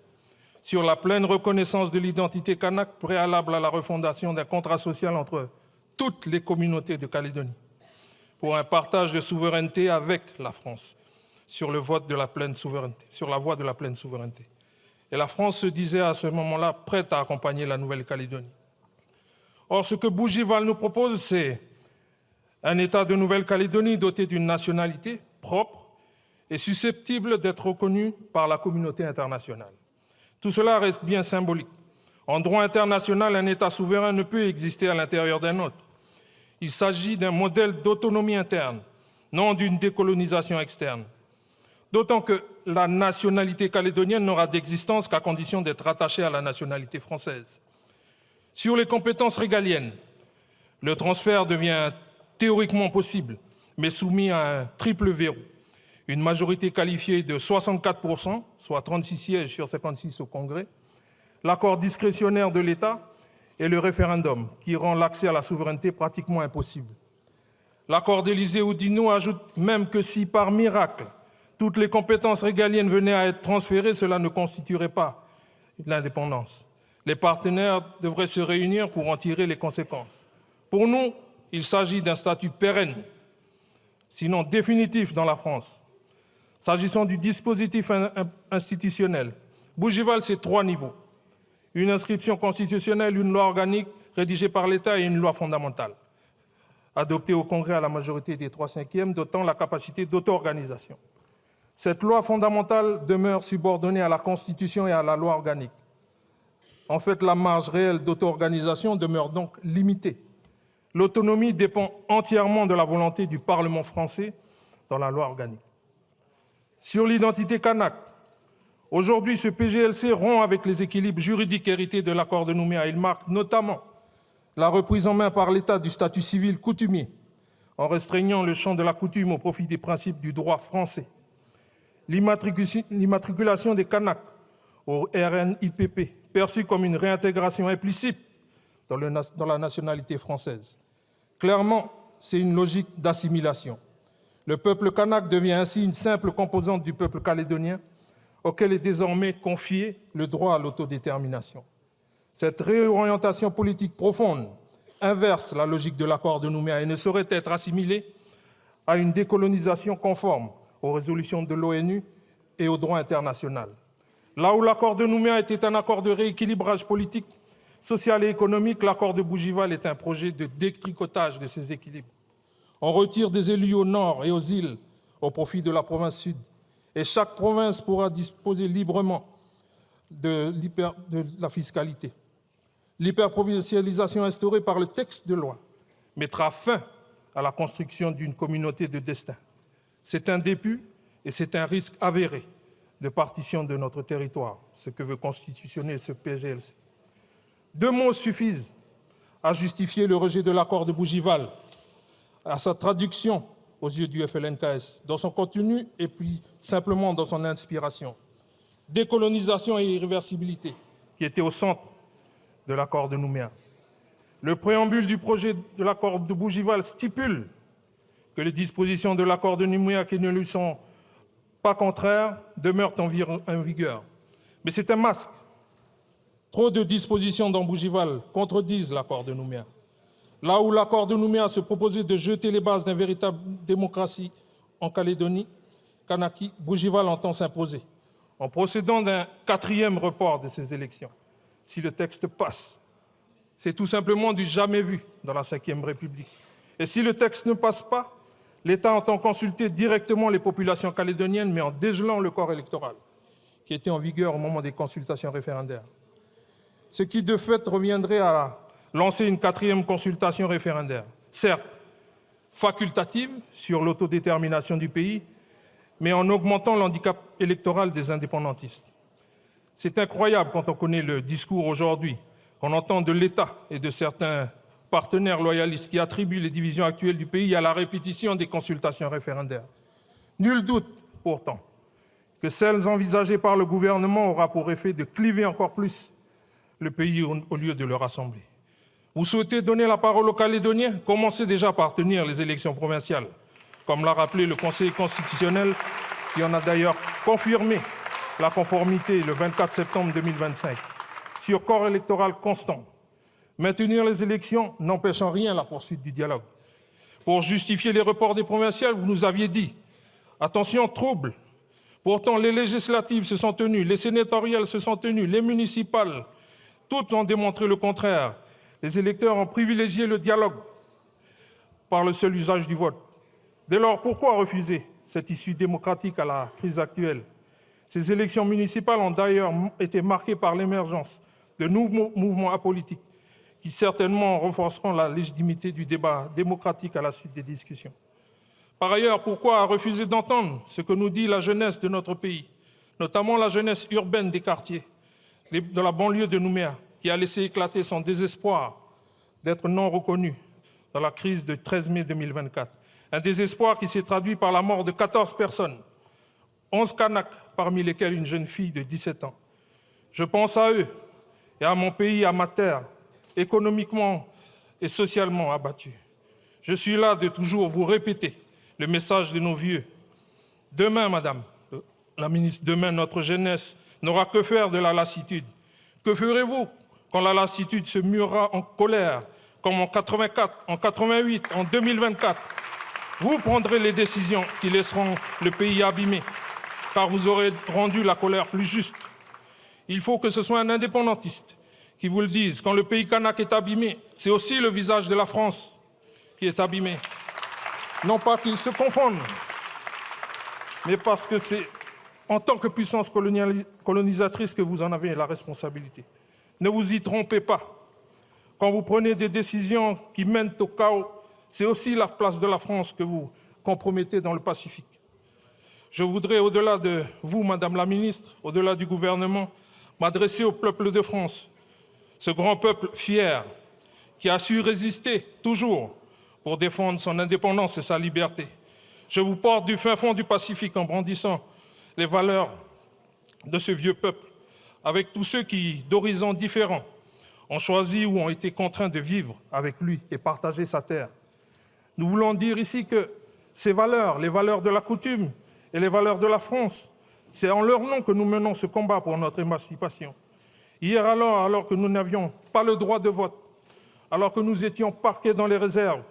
sur la pleine reconnaissance de l'identité kanak préalable à la refondation d'un contrat social entre toutes les communautés de Calédonie pour un partage de souveraineté avec la France sur le vote de la pleine souveraineté, sur la voie de la pleine souveraineté. Et la France se disait à ce moment-là prête à accompagner la Nouvelle-Calédonie. Or, ce que Bougival nous propose, c'est un État de Nouvelle-Calédonie doté d'une nationalité propre et susceptible d'être reconnu par la communauté internationale. Tout cela reste bien symbolique. En droit international, un État souverain ne peut exister à l'intérieur d'un autre. Il s'agit d'un modèle d'autonomie interne, non d'une décolonisation externe. D'autant que la nationalité calédonienne n'aura d'existence qu'à condition d'être rattachée à la nationalité française. Sur les compétences régaliennes, le transfert devient théoriquement possible, mais soumis à un triple verrou. Une majorité qualifiée de 64%, soit 36 sièges sur 56 au Congrès, l'accord discrétionnaire de l'État et le référendum, qui rend l'accès à la souveraineté pratiquement impossible. L'accord d'Élysée-Oudinot ajoute même que si, par miracle, toutes les compétences régaliennes venaient à être transférées, cela ne constituerait pas l'indépendance. Les partenaires devraient se réunir pour en tirer les conséquences. Pour nous, il s'agit d'un statut pérenne, sinon définitif dans la France. S'agissant du dispositif institutionnel, Bougival, c'est 3 niveaux. Une inscription constitutionnelle, une loi organique rédigée par l'État et une loi fondamentale, adoptée au Congrès à la majorité des 3/5, dotant la capacité d'auto-organisation. Cette loi fondamentale demeure subordonnée à la Constitution et à la loi organique. En fait, la marge réelle d'auto-organisation demeure donc limitée. L'autonomie dépend entièrement de la volonté du Parlement français dans la loi organique. Sur l'identité kanak, aujourd'hui, ce PGLC rompt avec les équilibres juridiques hérités de l'accord de Nouméa. Il marque notamment la reprise en main par l'État du statut civil coutumier, en restreignant le champ de la coutume au profit des principes du droit français. L'immatriculation des Kanaks au RNIPP, perçue comme une réintégration implicite dans la nationalité française. Clairement, c'est une logique d'assimilation. Le peuple kanak devient ainsi une simple composante du peuple calédonien, auquel est désormais confié le droit à l'autodétermination. Cette réorientation politique profonde inverse la logique de l'accord de Nouméa et ne saurait être assimilée à une décolonisation conforme aux résolutions de l'ONU et au droit international. Là où l'accord de Nouméa était un accord de rééquilibrage politique, social et économique, l'accord de Bougival est un projet de détricotage de ces équilibres. On retire des élus au nord et aux îles au profit de la province sud. Et chaque province pourra disposer librement de la fiscalité. L'hyperprovincialisation instaurée par le texte de loi mettra fin à la construction d'une communauté de destin. C'est un début et c'est un risque avéré de partition de notre territoire, ce que veut constitutionner ce PGLC. 2 mots suffisent à justifier le rejet de l'accord de Bougival, à sa traduction aux yeux du FLNKS, dans son contenu et puis simplement dans son inspiration. Décolonisation et irréversibilité, qui étaient au centre de l'accord de Nouméa. Le préambule du projet de l'accord de Bougival stipule que les dispositions de l'accord de Nouméa qui ne lui sont pas contraires demeurent en vigueur. Mais c'est un masque. Trop de dispositions dans Bougival contredisent l'accord de Nouméa. Là où l'accord de Nouméa se proposait de jeter les bases d'une véritable démocratie en Calédonie, Kanaki, Bougival entend s'imposer en procédant d'un 4e report de ces élections. Si le texte passe, c'est tout simplement du jamais vu dans la Ve République. Et si le texte ne passe pas, l'État entend consulter directement les populations calédoniennes, mais en dégelant le corps électoral, qui était en vigueur au moment des consultations référendaires. Ce qui, de fait, reviendrait à lancer une 4e consultation référendaire, certes facultative sur l'autodétermination du pays, mais en augmentant l'handicap électoral des indépendantistes. C'est incroyable quand on connaît le discours aujourd'hui qu'on entend de l'État et de certains partenaires loyalistes qui attribuent les divisions actuelles du pays à la répétition des consultations référendaires. Nul doute, pourtant, que celles envisagées par le gouvernement aura pour effet de cliver encore plus le pays au lieu de le rassembler. Vous souhaitez donner la parole aux Calédoniens? Commencez déjà par tenir les élections provinciales, comme l'a rappelé le Conseil constitutionnel, qui en a d'ailleurs confirmé la conformité le 24 septembre 2025, sur corps électoral constant. Maintenir les élections n'empêche en rien la poursuite du dialogue. Pour justifier les reports des provinciales, vous nous aviez dit « Attention, trouble ». Pourtant, les législatives se sont tenues, les sénatoriales se sont tenues, les municipales, toutes ont démontré le contraire. Les électeurs ont privilégié le dialogue par le seul usage du vote. Dès lors, pourquoi refuser cette issue démocratique à la crise actuelle? Ces élections municipales ont d'ailleurs été marquées par l'émergence de nouveaux mouvements apolitiques qui certainement renforceront la légitimité du débat démocratique à la suite des discussions. Par ailleurs, pourquoi refuser d'entendre ce que nous dit la jeunesse de notre pays, notamment la jeunesse urbaine des quartiers, de la banlieue de Nouméa, qui a laissé éclater son désespoir d'être non reconnu dans la crise de 13 mai 2024. Un désespoir qui s'est traduit par la mort de 14 personnes, 11 Kanaks, parmi lesquels une jeune fille de 17 ans. Je pense à eux et à mon pays, à ma terre, économiquement et socialement abattus. Je suis là de toujours vous répéter le message de nos vieux. Demain, Madame la ministre, demain, notre jeunesse n'aura que faire de la lassitude. Que ferez-vous quand la lassitude se murera en colère, comme en 84, en 88, en 2024? Vous prendrez les décisions qui laisseront le pays abîmé, car vous aurez rendu la colère plus juste. Il faut que ce soit un indépendantiste qui vous le dise. Quand le pays kanak est abîmé, c'est aussi le visage de la France qui est abîmé. Non pas qu'ils se confondent, mais parce que c'est en tant que puissance colonisatrice que vous en avez la responsabilité. Ne vous y trompez pas. Quand vous prenez des décisions qui mènent au chaos, c'est aussi la place de la France que vous compromettez dans le Pacifique. Je voudrais, au-delà de vous, Madame la Ministre, au-delà du gouvernement, m'adresser au peuple de France, ce grand peuple fier qui a su résister toujours pour défendre son indépendance et sa liberté. Je vous porte du fin fond du Pacifique en brandissant les valeurs de ce vieux peuple, avec tous ceux qui, d'horizons différents, ont choisi ou ont été contraints de vivre avec lui et partager sa terre. Nous voulons dire ici que ces valeurs, les valeurs de la coutume et les valeurs de la France, c'est en leur nom que nous menons ce combat pour notre émancipation. Hier alors que nous n'avions pas le droit de vote, alors que nous étions parqués dans les réserves,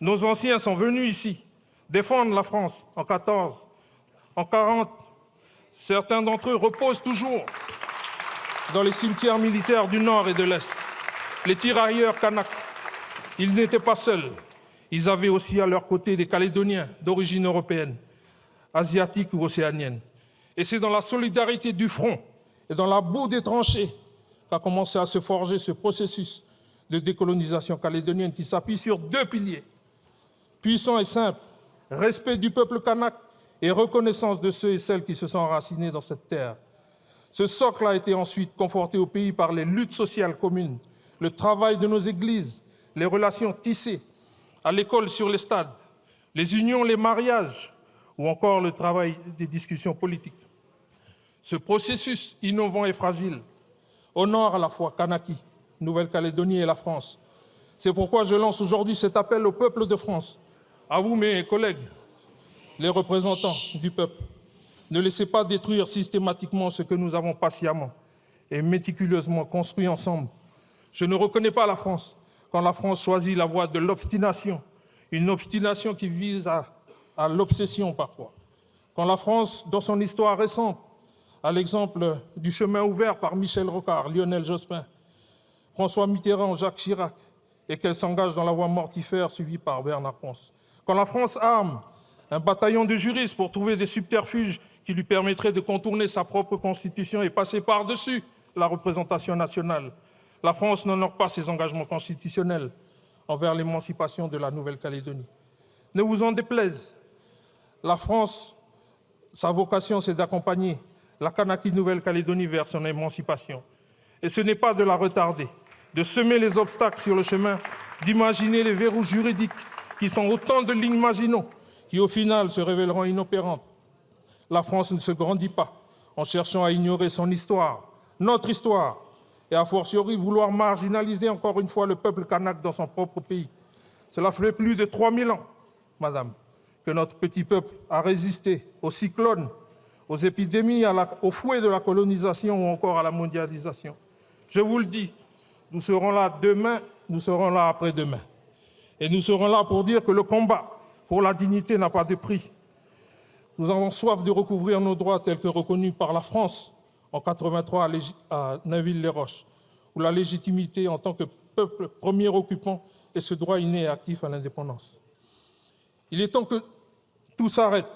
nos anciens sont venus ici défendre la France en 14, en 40, Certains d'entre eux reposent toujours dans les cimetières militaires du Nord et de l'Est. Les tirailleurs kanaks, ils n'étaient pas seuls. Ils avaient aussi à leur côté des Calédoniens d'origine européenne, asiatique ou océanienne. Et c'est dans la solidarité du front et dans la boue des tranchées qu'a commencé à se forger ce processus de décolonisation calédonienne qui s'appuie sur 2 piliers, puissants et simples, respect du peuple kanak et reconnaissance de ceux et celles qui se sont enracinés dans cette terre. Ce socle a été ensuite conforté au pays par les luttes sociales communes, le travail de nos églises, les relations tissées à l'école, sur les stades, les unions, les mariages, ou encore le travail des discussions politiques. Ce processus innovant et fragile honore à la fois Kanaki, Nouvelle-Calédonie et la France. C'est pourquoi je lance aujourd'hui cet appel au peuple de France, à vous mes collègues, les représentants du peuple. Ne laissez pas détruire systématiquement ce que nous avons patiemment et méticuleusement construit ensemble. Je ne reconnais pas la France quand la France choisit la voie de l'obstination, une obstination qui vise à l'obsession parfois. Quand la France, dans son histoire récente, à l'exemple du chemin ouvert par Michel Rocard, Lionel Jospin, François Mitterrand, Jacques Chirac, et qu'elle s'engage dans la voie mortifère suivie par Bernard Pons. Quand la France arme un bataillon de juristes pour trouver des subterfuges qui lui permettraient de contourner sa propre constitution et passer par-dessus la représentation nationale, la France n'honore pas ses engagements constitutionnels envers l'émancipation de la Nouvelle-Calédonie. Ne vous en déplaise, la France, sa vocation, c'est d'accompagner la Kanaki Nouvelle-Calédonie vers son émancipation. Et ce n'est pas de la retarder, de semer les obstacles sur le chemin, d'imaginer les verrous juridiques qui sont autant de lignes Maginot qui, au final, se révéleront inopérantes. La France ne se grandit pas en cherchant à ignorer son histoire, notre histoire, et a fortiori vouloir marginaliser encore une fois le peuple kanak dans son propre pays. Cela fait plus de 3000 ans, madame, que notre petit peuple a résisté aux cyclones, aux épidémies, au fouet de la colonisation ou encore à la mondialisation. Je vous le dis, nous serons là demain, nous serons là après-demain. Et nous serons là pour dire que le combat pour la dignité n'a pas de prix. Nous avons soif de recouvrir nos droits tels que reconnus par la France en 1983 à Neuville-les-Roches, où la légitimité en tant que peuple premier occupant est ce droit inné et actif à l'indépendance. Il est temps que tout s'arrête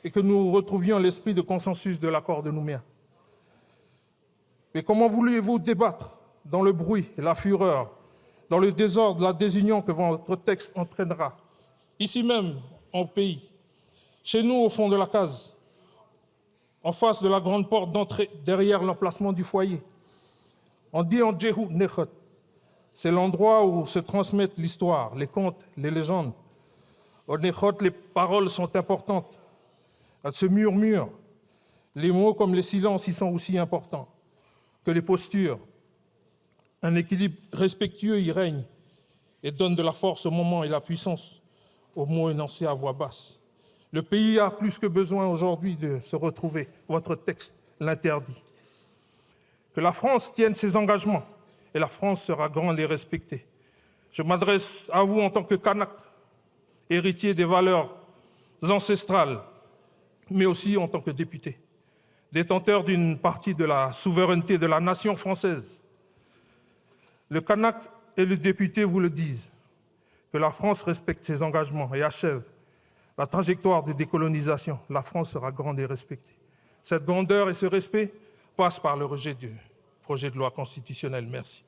et que nous retrouvions l'esprit de consensus de l'accord de Nouméa. Mais comment voulez-vous débattre dans le bruit et la fureur, dans le désordre, la désunion que votre texte entraînera, ici même, en pays, chez nous, au fond de la case, en face de la grande porte d'entrée, derrière l'emplacement du foyer. On dit en Djehu Nechot, c'est l'endroit où se transmettent l'histoire, les contes, les légendes. Au Nechot, les paroles sont importantes. Elles se murmurent. Les mots comme les silences y sont aussi importants que les postures. Un équilibre respectueux y règne et donne de la force au moment et la puissance aux mots énoncés à voix basse. Le pays a plus que besoin aujourd'hui de se retrouver. Votre texte l'interdit. Que la France tienne ses engagements et la France sera grande et respectée. Je m'adresse à vous en tant que Kanak, héritier des valeurs ancestrales, mais aussi en tant que député, détenteur d'une partie de la souveraineté de la nation française. Le Kanak et le député vous le disent, que la France respecte ses engagements et achève la trajectoire de décolonisation. La France sera grande et respectée. Cette grandeur et ce respect passent par le rejet du projet de loi constitutionnelle. Merci.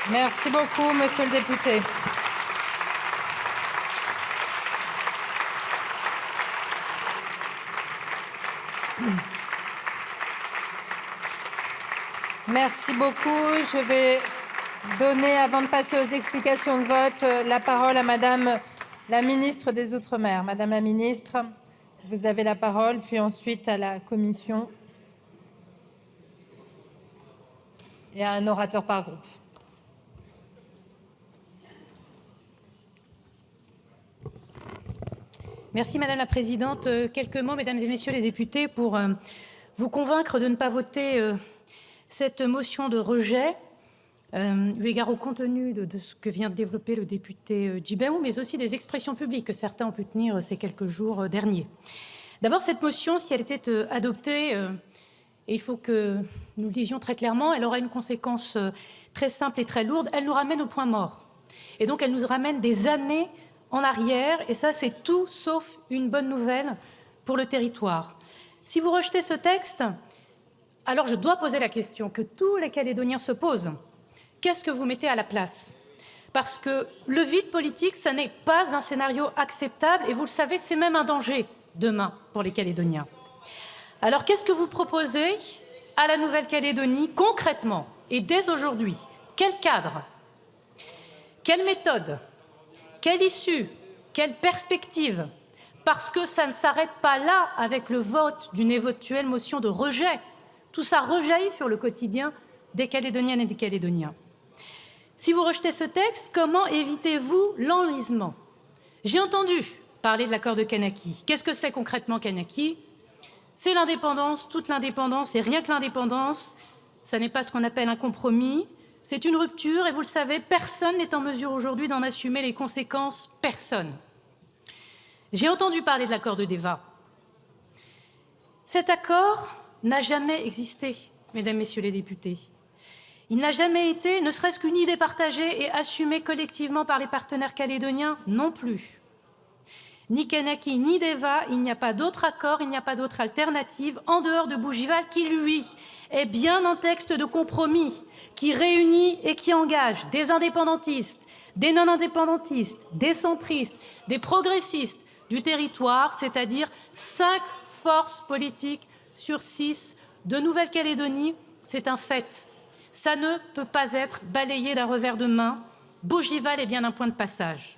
Merci beaucoup, monsieur le député. Merci beaucoup. Je vais donner, avant de passer aux explications de vote, la parole à Madame la ministre des Outre-mer. Madame la ministre, vous avez la parole, puis ensuite à la commission et à un orateur par groupe. Merci Madame la Présidente. Quelques mots, Mesdames et Messieurs les députés, pour vous convaincre de ne pas voter cette motion de rejet, eu égard au contenu de ce que vient de développer le député Djibaou, mais aussi des expressions publiques que certains ont pu tenir ces quelques jours derniers. D'abord, cette motion, si elle était adoptée, et il faut que nous le disions très clairement, elle aura une conséquence très simple et très lourde, elle nous ramène au point mort. Et donc, elle nous ramène des années en arrière, et ça, c'est tout sauf une bonne nouvelle pour le territoire. Si vous rejetez ce texte, alors je dois poser la question que tous les Calédoniens se posent. Qu'est-ce que vous mettez à la place? Parce que le vide politique, ça n'est pas un scénario acceptable, et vous le savez, c'est même un danger demain pour les Calédoniens. Alors, qu'est-ce que vous proposez à la Nouvelle-Calédonie concrètement et dès aujourd'hui? Quel cadre? Quelle méthode? Quelle issue? Quelle perspective? Parce que ça ne s'arrête pas là avec le vote d'une éventuelle motion de rejet. Tout ça rejaillit sur le quotidien des Calédoniennes et des Calédoniens. Si vous rejetez ce texte, comment évitez-vous l'enlisement? J'ai entendu parler de l'accord de Kanaki. Qu'est-ce que c'est concrètement Kanaki? C'est l'indépendance, toute l'indépendance, et rien que l'indépendance. Ça n'est pas ce qu'on appelle un compromis. C'est une rupture, et vous le savez, personne n'est en mesure aujourd'hui d'en assumer les conséquences. Personne. J'ai entendu parler de l'accord de Déva. Cet accord n'a jamais existé, mesdames, messieurs les députés. Il n'a jamais été, ne serait-ce qu'une idée partagée et assumée collectivement par les partenaires calédoniens non plus. Ni Kanaki, ni Déva, il n'y a pas d'autre accord, il n'y a pas d'autre alternative en dehors de Bougival qui, lui, est bien un texte de compromis qui réunit et qui engage des indépendantistes, des non-indépendantistes, des centristes, des progressistes du territoire, c'est-à-dire 5 forces politiques sur 6 de Nouvelle-Calédonie. C'est un fait. Ça ne peut pas être balayé d'un revers de main. Bougival est bien un point de passage.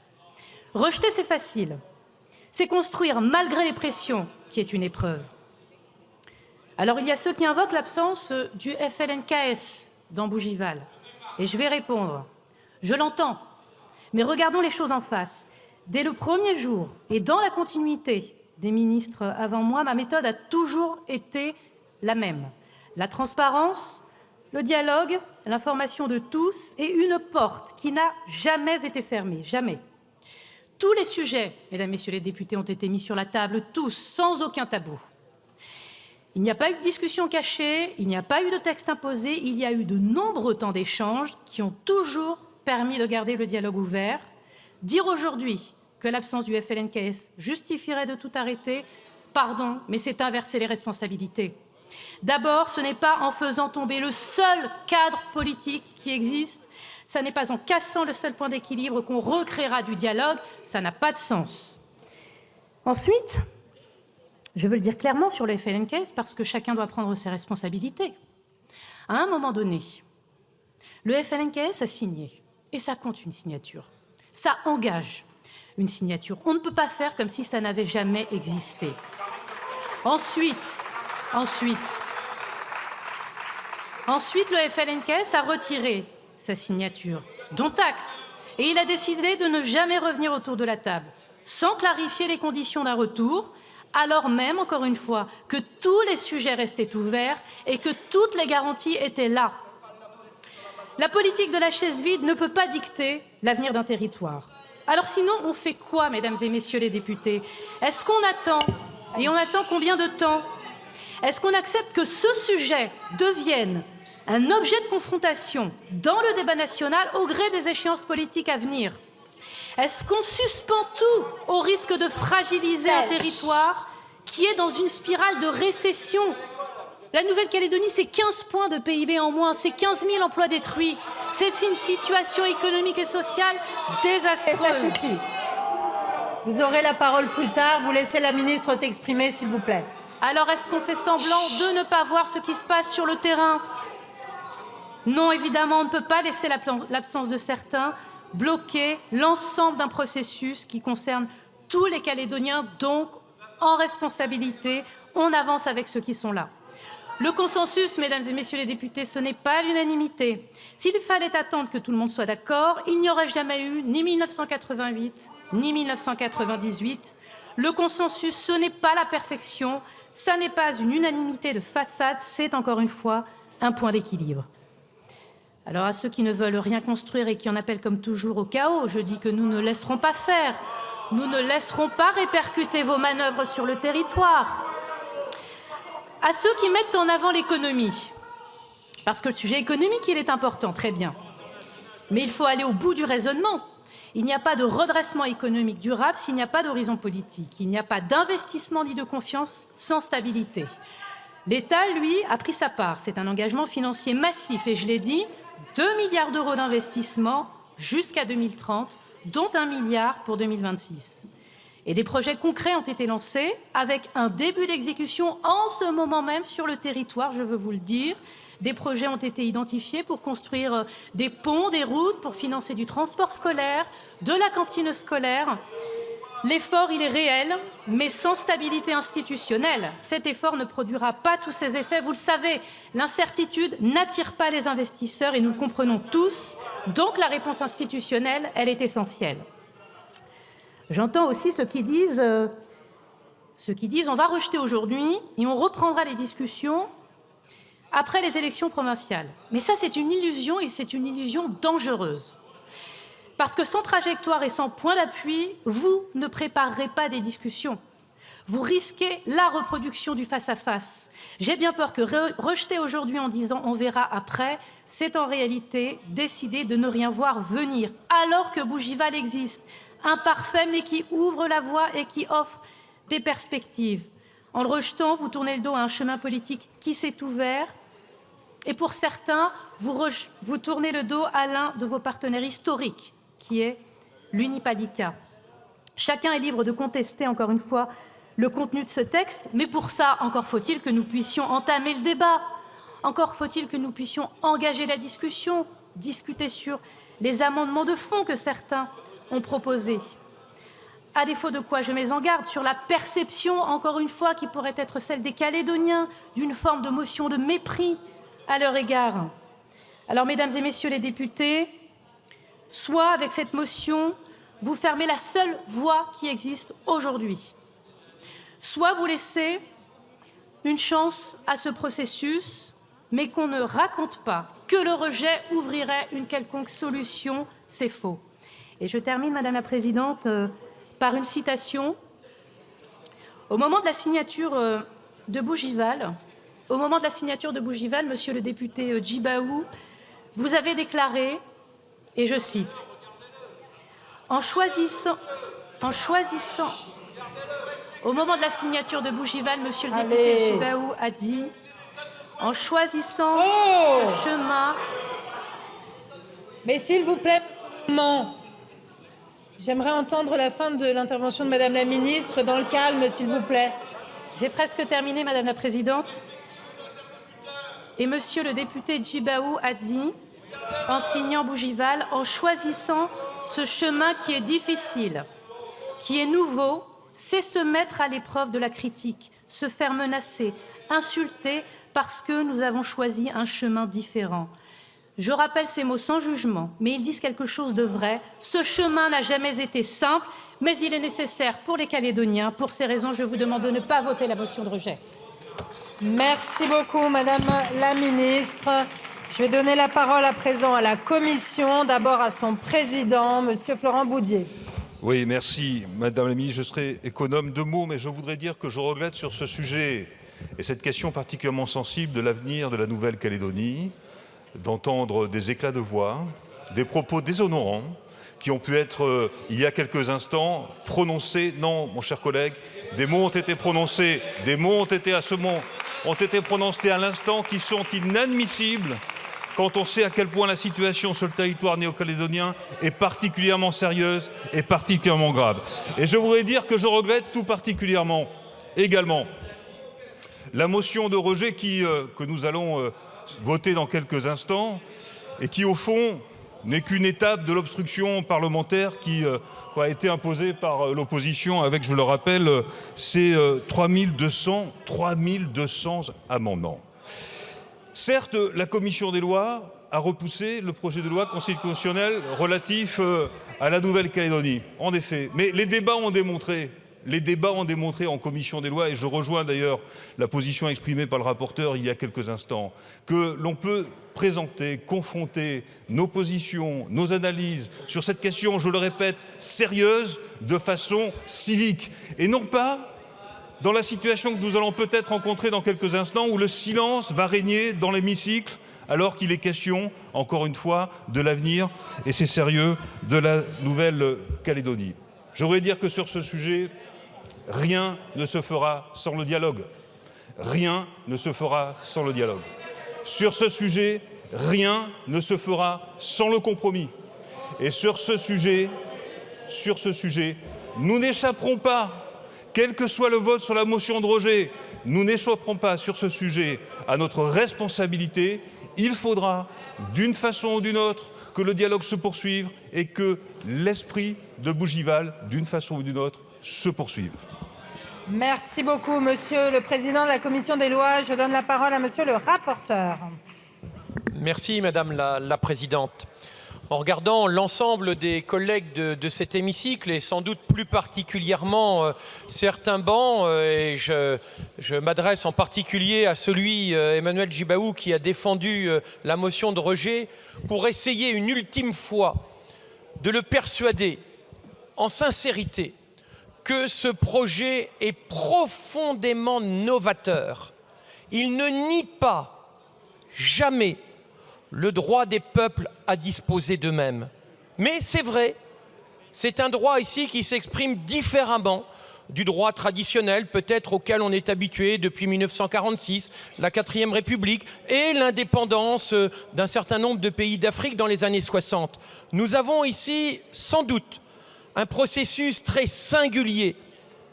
Rejeter, c'est facile. C'est construire malgré les pressions, qui est une épreuve. Alors, il y a ceux qui invoquent l'absence du FLNKS dans Bougival. Et je vais répondre. Je l'entends. Mais regardons les choses en face. Dès le premier jour, et dans la continuité des ministres avant moi, ma méthode a toujours été la même. La transparence, le dialogue, l'information de tous et une porte qui n'a jamais été fermée. Jamais. Tous les sujets, mesdames, messieurs les députés, ont été mis sur la table, tous, sans aucun tabou. Il n'y a pas eu de discussion cachée, il n'y a pas eu de texte imposé, il y a eu de nombreux temps d'échange qui ont toujours permis de garder le dialogue ouvert. Dire aujourd'hui que l'absence du FLNKS justifierait de tout arrêter, pardon, mais c'est inverser les responsabilités. D'abord, ce n'est pas en faisant tomber le seul cadre politique qui existe, ce n'est pas en cassant le seul point d'équilibre qu'on recréera du dialogue, ça n'a pas de sens. Ensuite, je veux le dire clairement sur le FLNKS parce que chacun doit prendre ses responsabilités. À un moment donné, le FLNKS a signé, et ça compte une signature, ça engage une signature. On ne peut pas faire comme si ça n'avait jamais existé. Ensuite, le FLNKS a retiré sa signature, dont acte, et il a décidé de ne jamais revenir autour de la table, sans clarifier les conditions d'un retour, alors même, encore une fois, que tous les sujets restaient ouverts et que toutes les garanties étaient là. La politique de la chaise vide ne peut pas dicter l'avenir d'un territoire. Alors sinon, on fait quoi, mesdames et messieurs les députés? Est-ce qu'on attend? Et on attend combien de temps? Est-ce qu'on accepte que ce sujet devienne un objet de confrontation dans le débat national au gré des échéances politiques à venir? Est-ce qu'on suspend tout au risque de fragiliser un territoire qui est dans une spirale de récession? La Nouvelle-Calédonie, c'est 15 points de PIB en moins, c'est 15 000 emplois détruits. C'est une situation économique et sociale désastreuse. Et ça suffit. Vous aurez la parole plus tard. Vous laissez la ministre s'exprimer, s'il vous plaît. Alors, est-ce qu'on fait semblant de ne pas voir ce qui se passe sur le terrain? Non, évidemment, on ne peut pas laisser l'absence de certains bloquer l'ensemble d'un processus qui concerne tous les Calédoniens. Donc, en responsabilité, on avance avec ceux qui sont là. Le consensus, mesdames et messieurs les députés, ce n'est pas l'unanimité. S'il fallait attendre que tout le monde soit d'accord, il n'y aurait jamais eu ni 1988, ni 1998. Le consensus, ce n'est pas la perfection, ça n'est pas une unanimité de façade, c'est encore une fois un point d'équilibre. Alors à ceux qui ne veulent rien construire et qui en appellent comme toujours au chaos, je dis que nous ne laisserons pas faire. Nous ne laisserons pas répercuter vos manœuvres sur le territoire. À ceux qui mettent en avant l'économie, parce que le sujet économique, il est important, très bien. Mais il faut aller au bout du raisonnement. Il n'y a pas de redressement économique durable s'il n'y a pas d'horizon politique. Il n'y a pas d'investissement ni de confiance sans stabilité. L'État, lui, a pris sa part. C'est un engagement financier massif et je l'ai dit, 2 milliards d'euros d'investissement jusqu'à 2030, dont 1 milliard pour 2026. Et des projets concrets ont été lancés avec un début d'exécution en ce moment même sur le territoire, je veux vous le dire. Des projets ont été identifiés pour construire des ponts, des routes, pour financer du transport scolaire, de la cantine scolaire. L'effort, il est réel, mais sans stabilité institutionnelle. Cet effort ne produira pas tous ses effets. Vous le savez, l'incertitude n'attire pas les investisseurs et nous le comprenons tous. Donc la réponse institutionnelle, elle est essentielle. J'entends aussi ceux qui disent on va rejeter aujourd'hui et on reprendra les discussions après les élections provinciales. Mais ça, c'est une illusion et c'est une illusion dangereuse. Parce que sans trajectoire et sans point d'appui, vous ne préparerez pas des discussions. Vous risquez la reproduction du face-à-face. J'ai bien peur que rejeter aujourd'hui en disant on verra après, c'est en réalité décider de ne rien voir venir, alors que Bougival existe, imparfait mais qui ouvre la voie et qui offre des perspectives. En le rejetant, vous tournez le dos à un chemin politique qui s'est ouvert. Et pour certains, vous tournez le dos à l'un de vos partenaires historiques, qui est l'Unipalica. Chacun est libre de contester, encore une fois, le contenu de ce texte, mais pour ça, encore faut-il que nous puissions entamer le débat. Encore faut-il que nous puissions engager la discussion, discuter sur les amendements de fond que certains ont proposés. À défaut de quoi je mets en garde sur la perception, encore une fois, qui pourrait être celle des Calédoniens, d'une forme de motion de mépris à leur égard. Alors, mesdames et messieurs les députés, soit avec cette motion, vous fermez la seule voie qui existe aujourd'hui, soit vous laissez une chance à ce processus, mais qu'on ne raconte pas que le rejet ouvrirait une quelconque solution, c'est faux. Et je termine, Madame la Présidente, par une citation. Au moment de la signature de Bougival, Monsieur le député Djibaou, vous avez déclaré, et je cite, au moment de la signature de Bougival, Monsieur le député Djibaou a dit, en choisissant ce chemin... Mais s'il vous plaît, j'aimerais entendre la fin de l'intervention de Madame la Ministre dans le calme, s'il vous plaît. J'ai presque terminé, Madame la Présidente. Et Monsieur le député Djibaou a dit, en signant Bougival, en choisissant ce chemin qui est difficile, qui est nouveau, c'est se mettre à l'épreuve de la critique, se faire menacer, insulter, parce que nous avons choisi un chemin différent. Je rappelle ces mots sans jugement, mais ils disent quelque chose de vrai. Ce chemin n'a jamais été simple, mais il est nécessaire pour les Calédoniens. Pour ces raisons, je vous demande de ne pas voter la motion de rejet. Merci beaucoup, Madame la Ministre. Je vais donner la parole à présent à la Commission, d'abord à son président, Monsieur Florent Boudié. Oui, merci, Madame la Ministre. Je serai économe de mots, mais je voudrais dire que je regrette sur ce sujet et cette question particulièrement sensible de l'avenir de la Nouvelle-Calédonie, d'entendre des éclats de voix, des propos déshonorants qui ont pu être, il y a quelques instants, prononcés. Non, mon cher collègue, des mots ont été prononcés, ont été prononcés à l'instant qui sont inadmissibles quand on sait à quel point la situation sur le territoire néo-calédonien est particulièrement sérieuse et particulièrement grave. Et je voudrais dire que je regrette tout particulièrement, également, la motion de rejet que nous allons voter dans quelques instants et qui, au fond, n'est qu'une étape de l'obstruction parlementaire qui a été imposée par l'opposition avec, je le rappelle, ces 3200 amendements. Certes, la commission des lois a repoussé le projet de loi constitutionnelle relatif à la Nouvelle-Calédonie, en effet. Mais les débats ont démontré Les débats ont démontré en commission des lois, et je rejoins d'ailleurs la position exprimée par le rapporteur il y a quelques instants, que l'on peut présenter, confronter nos positions, nos analyses sur cette question, je le répète, sérieuse, de façon civique, et non pas dans la situation que nous allons peut-être rencontrer dans quelques instants, où le silence va régner dans l'hémicycle, alors qu'il est question, encore une fois, de l'avenir, et c'est sérieux, de la Nouvelle-Calédonie. Je voudrais dire que sur ce sujet, rien ne se fera sans le dialogue. Rien ne se fera sans le dialogue. Sur ce sujet, rien ne se fera sans le compromis. Et sur ce sujet, nous n'échapperons pas, quel que soit le vote sur la motion de rejet, nous n'échapperons pas sur ce sujet à notre responsabilité. Il faudra, d'une façon ou d'une autre, que le dialogue se poursuive et que l'esprit de Bougival, d'une façon ou d'une autre, se poursuive. Merci beaucoup, Monsieur le Président de la Commission des lois. Je donne la parole à Monsieur le rapporteur. Merci, Madame la Présidente. En regardant l'ensemble des collègues de cet hémicycle, et sans doute plus particulièrement certains bancs, et je m'adresse en particulier à celui, Emmanuel Djibaou, qui a défendu la motion de rejet, pour essayer une ultime fois de le persuader, en sincérité, que ce projet est profondément novateur. Il ne nie pas, jamais, le droit des peuples à disposer d'eux-mêmes. Mais c'est vrai, c'est un droit ici qui s'exprime différemment du droit traditionnel, peut-être auquel on est habitué depuis 1946, la 4e République et l'indépendance d'un certain nombre de pays d'Afrique dans les années 60. Nous avons ici, sans doute, un processus très singulier,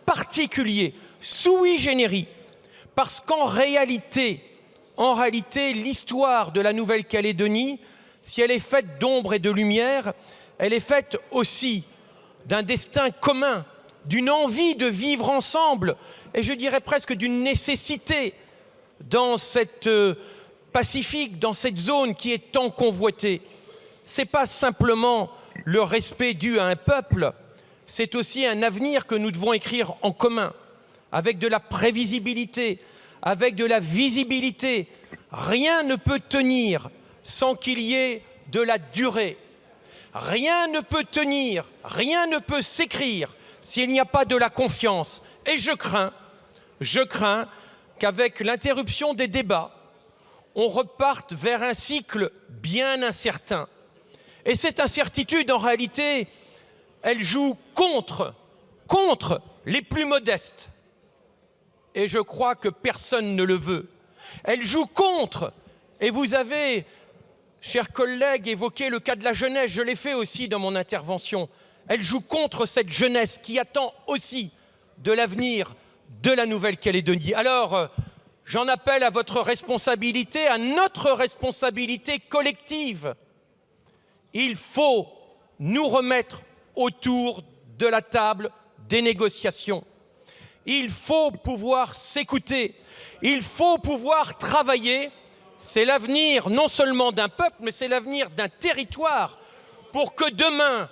particulier, sui generis, parce qu'en réalité, l'histoire de la Nouvelle-Calédonie, si elle est faite d'ombre et de lumière, elle est faite aussi d'un destin commun, d'une envie de vivre ensemble, et je dirais presque d'une nécessité dans cette Pacifique, dans cette zone qui est tant convoitée. Ce n'est pas simplement le respect dû à un peuple, c'est aussi un avenir que nous devons écrire en commun, avec de la prévisibilité, avec de la visibilité. Rien ne peut tenir sans qu'il y ait de la durée. Rien ne peut tenir, rien ne peut s'écrire s'il n'y a pas de la confiance. Et je crains qu'avec l'interruption des débats, on reparte vers un cycle bien incertain. Et cette incertitude, en réalité, elle joue contre les plus modestes. Et je crois que personne ne le veut. Elle joue contre, et vous avez, chers collègues, évoqué le cas de la jeunesse, je l'ai fait aussi dans mon intervention. Elle joue contre cette jeunesse qui attend aussi de l'avenir de la Nouvelle-Calédonie. Alors, j'en appelle à votre responsabilité, à notre responsabilité collective. Il faut nous remettre autour de la table des négociations. Il faut pouvoir s'écouter, il faut pouvoir travailler. C'est l'avenir non seulement d'un peuple, mais c'est l'avenir d'un territoire, pour que demain,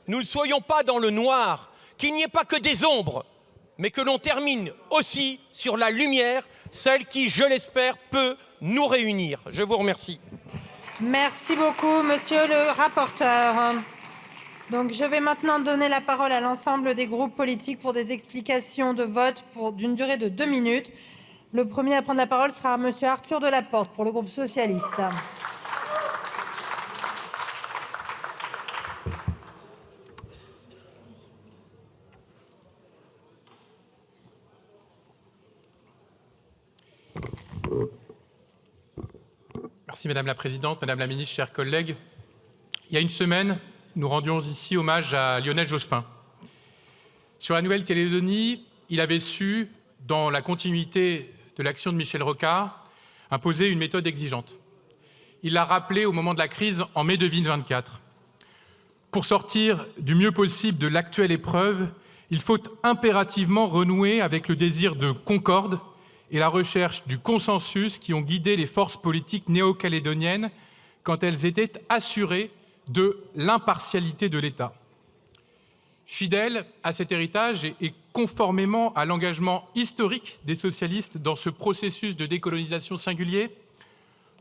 nous ne soyons pas dans le noir, qu'il n'y ait pas que des ombres, mais que l'on termine aussi sur la lumière, celle qui, je l'espère, peut nous réunir. Je vous remercie. Merci beaucoup, Monsieur le rapporteur. Donc, je vais maintenant donner la parole à l'ensemble des groupes politiques pour des explications de vote d'une durée de 2 minutes. Le premier à prendre la parole sera Monsieur Arthur Delaporte pour le groupe socialiste. Merci Madame la Présidente, Madame la Ministre, chers collègues. Il y a une semaine, nous rendions ici hommage à Lionel Jospin. Sur la Nouvelle-Calédonie, il avait su, dans la continuité de l'action de Michel Rocard, imposer une méthode exigeante. Il l'a rappelé au moment de la crise en mai 2024. Pour sortir du mieux possible de l'actuelle épreuve, il faut impérativement renouer avec le désir de concorde et la recherche du consensus qui ont guidé les forces politiques néo-calédoniennes quand elles étaient assurées de l'impartialité de l'État. Fidèle à cet héritage et conformément à l'engagement historique des socialistes dans ce processus de décolonisation singulier,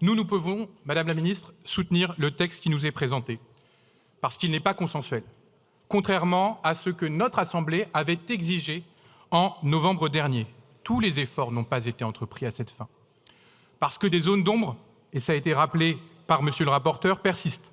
nous pouvons, Madame la Ministre, soutenir le texte qui nous est présenté, parce qu'il n'est pas consensuel, contrairement à ce que notre Assemblée avait exigé en novembre dernier. Tous les efforts n'ont pas été entrepris à cette fin, parce que des zones d'ombre, et ça a été rappelé par Monsieur le rapporteur, persistent.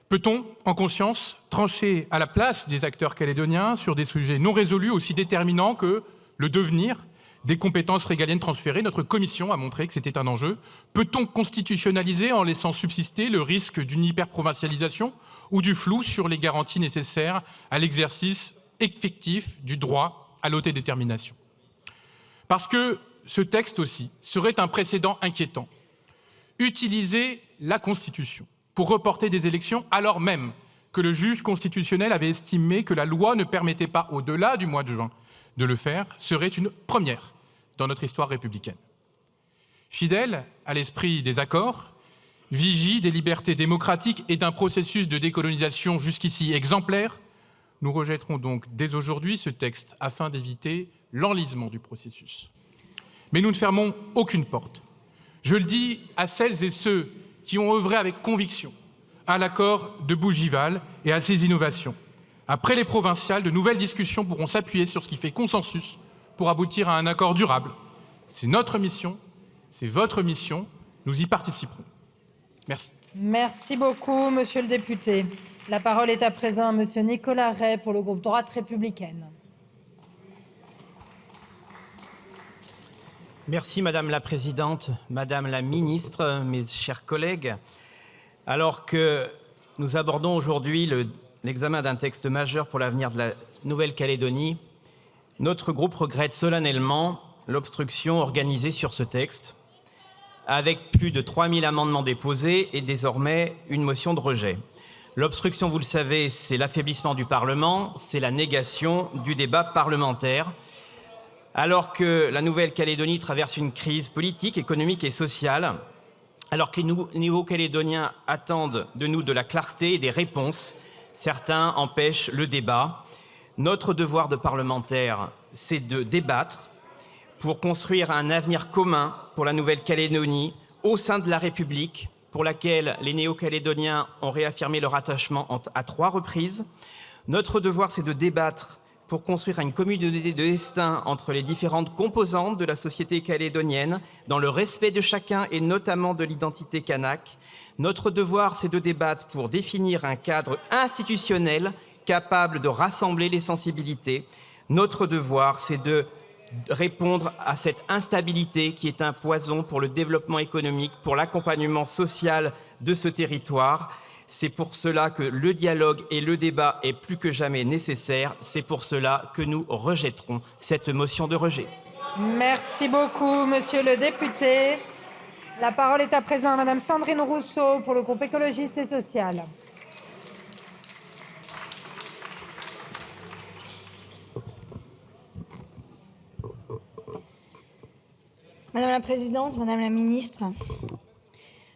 Peut-on, en conscience, trancher à la place des acteurs calédoniens sur des sujets non résolus aussi déterminants que le devenir des compétences régaliennes transférées? Notre commission a montré que c'était un enjeu. Peut-on constitutionnaliser en laissant subsister le risque d'une hyperprovincialisation ou du flou sur les garanties nécessaires à l'exercice effectif du droit à l'autodétermination? Parce que ce texte aussi serait un précédent inquiétant. Utiliser la Constitution pour reporter des élections alors même que le juge constitutionnel avait estimé que la loi ne permettait pas, au-delà du mois de juin, de le faire, serait une première dans notre histoire républicaine. Fidèle à l'esprit des accords, vigie des libertés démocratiques et d'un processus de décolonisation jusqu'ici exemplaire, nous rejetterons donc dès aujourd'hui ce texte afin d'éviter l'enlisement du processus. Mais nous ne fermons aucune porte. Je le dis à celles et ceux qui ont œuvré avec conviction à l'accord de Bougival et à ses innovations. Après les provinciales, de nouvelles discussions pourront s'appuyer sur ce qui fait consensus pour aboutir à un accord durable. C'est notre mission, c'est votre mission, nous y participerons. Merci. Merci beaucoup, monsieur le député. La parole est à présent à monsieur Nicolas Ray pour le groupe Droite républicaine. Merci Madame la Présidente, Madame la Ministre, mes chers collègues. Alors que nous abordons aujourd'hui l'examen d'un texte majeur pour l'avenir de la Nouvelle-Calédonie, notre groupe regrette solennellement l'obstruction organisée sur ce texte, avec plus de 3000 amendements déposés et désormais une motion de rejet. L'obstruction, vous le savez, c'est l'affaiblissement du Parlement, c'est la négation du débat parlementaire. Alors que la Nouvelle-Calédonie traverse une crise politique, économique et sociale, alors que les Néo-Calédoniens attendent de nous de la clarté et des réponses, certains empêchent le débat. Notre devoir de parlementaire, c'est de débattre pour construire un avenir commun pour la Nouvelle-Calédonie au sein de la République, pour laquelle les Néo-Calédoniens ont réaffirmé leur attachement à 3 reprises. Notre devoir, c'est de débattre pour construire une communauté de destin entre les différentes composantes de la société calédonienne, dans le respect de chacun et notamment de l'identité kanak. Notre devoir, c'est de débattre pour définir un cadre institutionnel capable de rassembler les sensibilités. Notre devoir, c'est de répondre à cette instabilité qui est un poison pour le développement économique, pour l'accompagnement social de ce territoire. C'est pour cela que le dialogue et le débat est plus que jamais nécessaire. C'est pour cela que nous rejetterons cette motion de rejet. Merci beaucoup, monsieur le député. La parole est à présent à madame Sandrine Rousseau pour le groupe écologiste et social. Madame la Présidente, Madame la Ministre,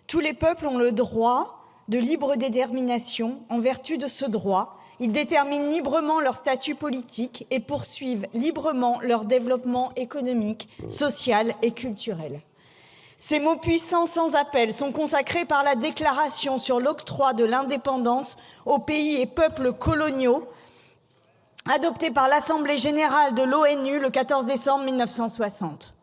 tous les peuples ont le droit de libre détermination. En vertu de ce droit, ils déterminent librement leur statut politique et poursuivent librement leur développement économique, social et culturel. Ces mots puissants sans appel sont consacrés par la déclaration sur l'octroi de l'indépendance aux pays et peuples coloniaux, adoptée par l'Assemblée générale de l'ONU le 14 décembre 1960.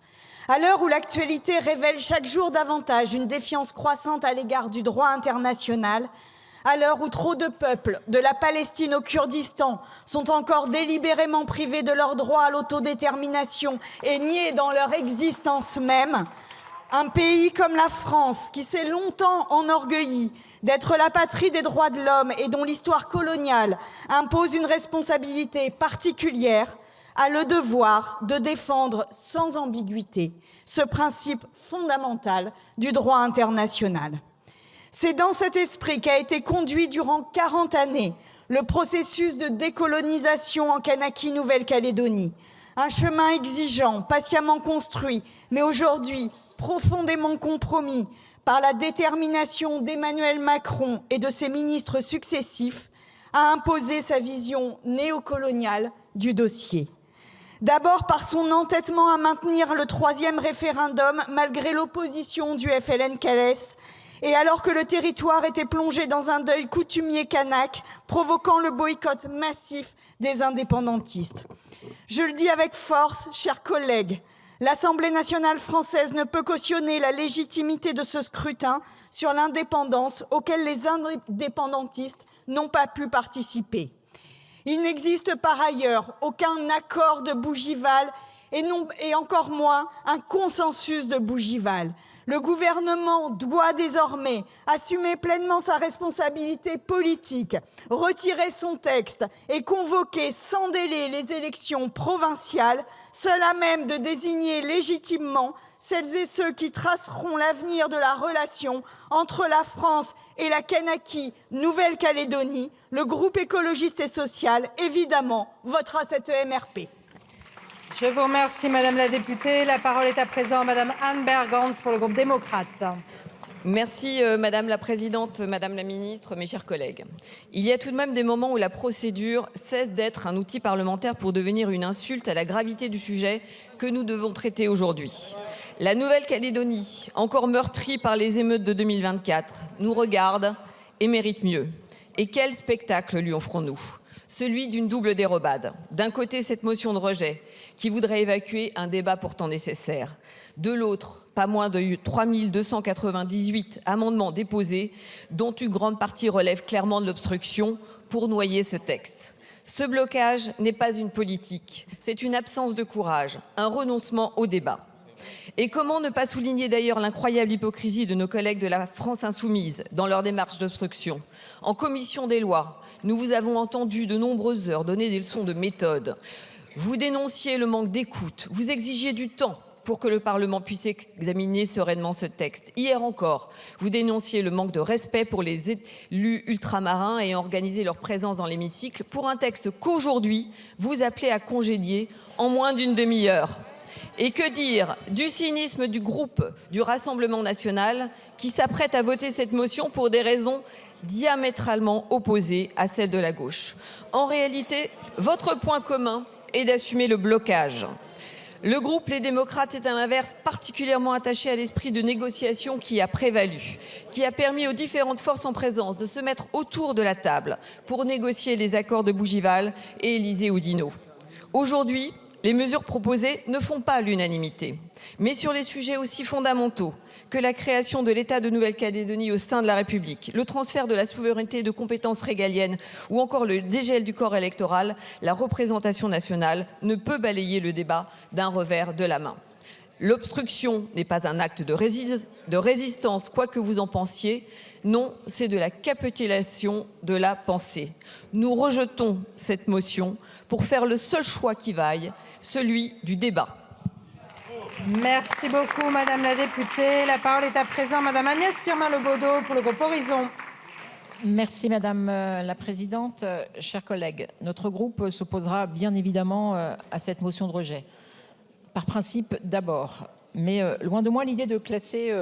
À l'heure où l'actualité révèle chaque jour davantage une défiance croissante à l'égard du droit international, à l'heure où trop de peuples, de la Palestine au Kurdistan, sont encore délibérément privés de leur droit à l'autodétermination et niés dans leur existence même, un pays comme la France, qui s'est longtemps enorgueilli d'être la patrie des droits de l'homme et dont l'histoire coloniale impose une responsabilité particulière, a le devoir de défendre sans ambiguïté ce principe fondamental du droit international. C'est dans cet esprit qu'a été conduit durant 40 années le processus de décolonisation en Kanaki Nouvelle-Calédonie. Un chemin exigeant, patiemment construit, mais aujourd'hui profondément compromis par la détermination d'Emmanuel Macron et de ses ministres successifs à imposer sa vision néocoloniale du dossier. D'abord par son entêtement à maintenir le 3e référendum malgré l'opposition du FLN Calès et alors que le territoire était plongé dans un deuil coutumier kanak, provoquant le boycott massif des indépendantistes. Je le dis avec force, chers collègues, l'Assemblée nationale française ne peut cautionner la légitimité de ce scrutin sur l'indépendance auquel les indépendantistes n'ont pas pu participer. Il n'existe par ailleurs aucun accord de Bougival et encore moins un consensus de Bougival. Le gouvernement doit désormais assumer pleinement sa responsabilité politique, retirer son texte et convoquer sans délai les élections provinciales, seul à même de désigner légitimement celles et ceux qui traceront l'avenir de la relation entre la France et la Kanaki Nouvelle-Calédonie. Le groupe écologiste et social, évidemment, votera cette MRP. Je vous remercie, Madame la députée. La parole est à présent à Madame Anne Bergans pour le groupe démocrate. Merci Madame la Présidente, Madame la Ministre, mes chers collègues. Il y a tout de même des moments où la procédure cesse d'être un outil parlementaire pour devenir une insulte à la gravité du sujet que nous devons traiter aujourd'hui. La Nouvelle-Calédonie, encore meurtrie par les émeutes de 2024, nous regarde et mérite mieux. Et quel spectacle lui offrons-nous ? Celui d'une double dérobade. D'un côté, cette motion de rejet qui voudrait évacuer un débat pourtant nécessaire. De l'autre, pas moins de 3298 amendements déposés, dont une grande partie relève clairement de l'obstruction pour noyer ce texte. Ce blocage n'est pas une politique, c'est une absence de courage, un renoncement au débat. Et comment ne pas souligner d'ailleurs l'incroyable hypocrisie de nos collègues de la France insoumise dans leur démarche d'obstruction. En commission des lois, nous vous avons entendu de nombreuses heures donner des leçons de méthode. Vous dénonciez le manque d'écoute, vous exigiez du temps pour que le Parlement puisse examiner sereinement ce texte. Hier encore, vous dénonciez le manque de respect pour les élus ultramarins et organiser leur présence dans l'hémicycle pour un texte qu'aujourd'hui, vous appelez à congédier en moins d'une demi-heure. Et que dire du cynisme du groupe du Rassemblement national qui s'apprête à voter cette motion pour des raisons diamétralement opposées à celles de la gauche. En réalité, votre point commun est d'assumer le blocage. Le groupe Les Démocrates est à l'inverse particulièrement attaché à l'esprit de négociation qui a prévalu, qui a permis aux différentes forces en présence de se mettre autour de la table pour négocier les accords de Bougival et Élysée-Oudinot. Aujourd'hui, les mesures proposées ne font pas l'unanimité, mais sur les sujets aussi fondamentaux que la création de l'État de Nouvelle-Calédonie au sein de la République, le transfert de la souveraineté de compétences régaliennes ou encore le dégel du corps électoral, la représentation nationale ne peut balayer le débat d'un revers de la main. L'obstruction n'est pas un acte de résistance, quoi que vous en pensiez. Non, c'est de la capitulation de la pensée. Nous rejetons cette motion pour faire le seul choix qui vaille, celui du débat. Merci beaucoup, Madame la députée. La parole est à présent à Madame Agnès Firmin-Le Bodo pour le groupe Horizon. Merci Madame la Présidente. Chers collègues, notre groupe s'opposera bien évidemment à cette motion de rejet. Par principe d'abord, mais loin de moi l'idée de classer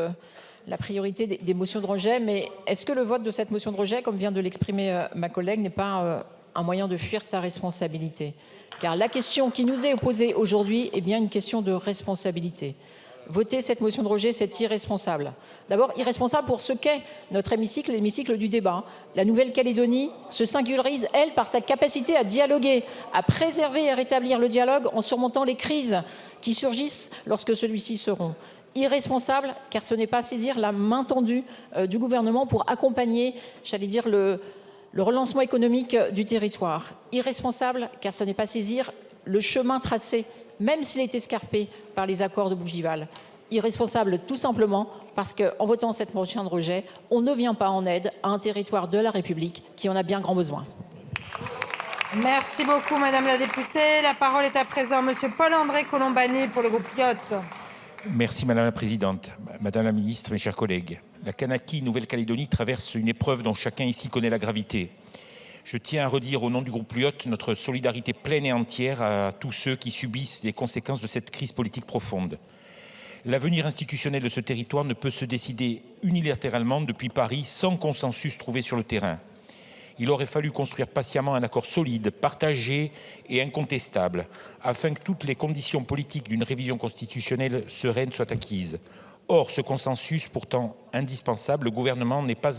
la priorité des motions de rejet, mais est-ce que le vote de cette motion de rejet, comme vient de l'exprimer ma collègue, n'est pas un moyen de fuir sa responsabilité? Car la question qui nous est opposée aujourd'hui est bien une question de responsabilité. Voter cette motion de rejet, c'est irresponsable. D'abord, irresponsable pour ce qu'est notre hémicycle, l'hémicycle du débat. La Nouvelle-Calédonie se singularise, elle, par sa capacité à dialoguer, à préserver et à rétablir le dialogue en surmontant les crises qui surgissent lorsque celui-ci se rompt. Irresponsable, car ce n'est pas saisir la main tendue du gouvernement pour accompagner, j'allais dire, le relancement économique du territoire. Irresponsable, car ce n'est pas saisir le chemin tracé, même s'il est escarpé par les accords de Bougival. Irresponsable tout simplement parce qu'en votant cette motion de rejet, on ne vient pas en aide à un territoire de la République qui en a bien grand besoin. Merci beaucoup, Madame la députée. La parole est à présent à Monsieur Paul-André Colombani pour le groupe LIOT. Merci Madame la Présidente. Madame la Ministre, mes chers collègues. La Kanaki Nouvelle-Calédonie traverse une épreuve dont chacun ici connaît la gravité. Je tiens à redire au nom du groupe LIOT notre solidarité pleine et entière à tous ceux qui subissent les conséquences de cette crise politique profonde. L'avenir institutionnel de ce territoire ne peut se décider unilatéralement depuis Paris sans consensus trouvé sur le terrain. Il aurait fallu construire patiemment un accord solide, partagé et incontestable, afin que toutes les conditions politiques d'une révision constitutionnelle sereine soient acquises. Or, ce consensus, pourtant indispensable, le gouvernement n'est pas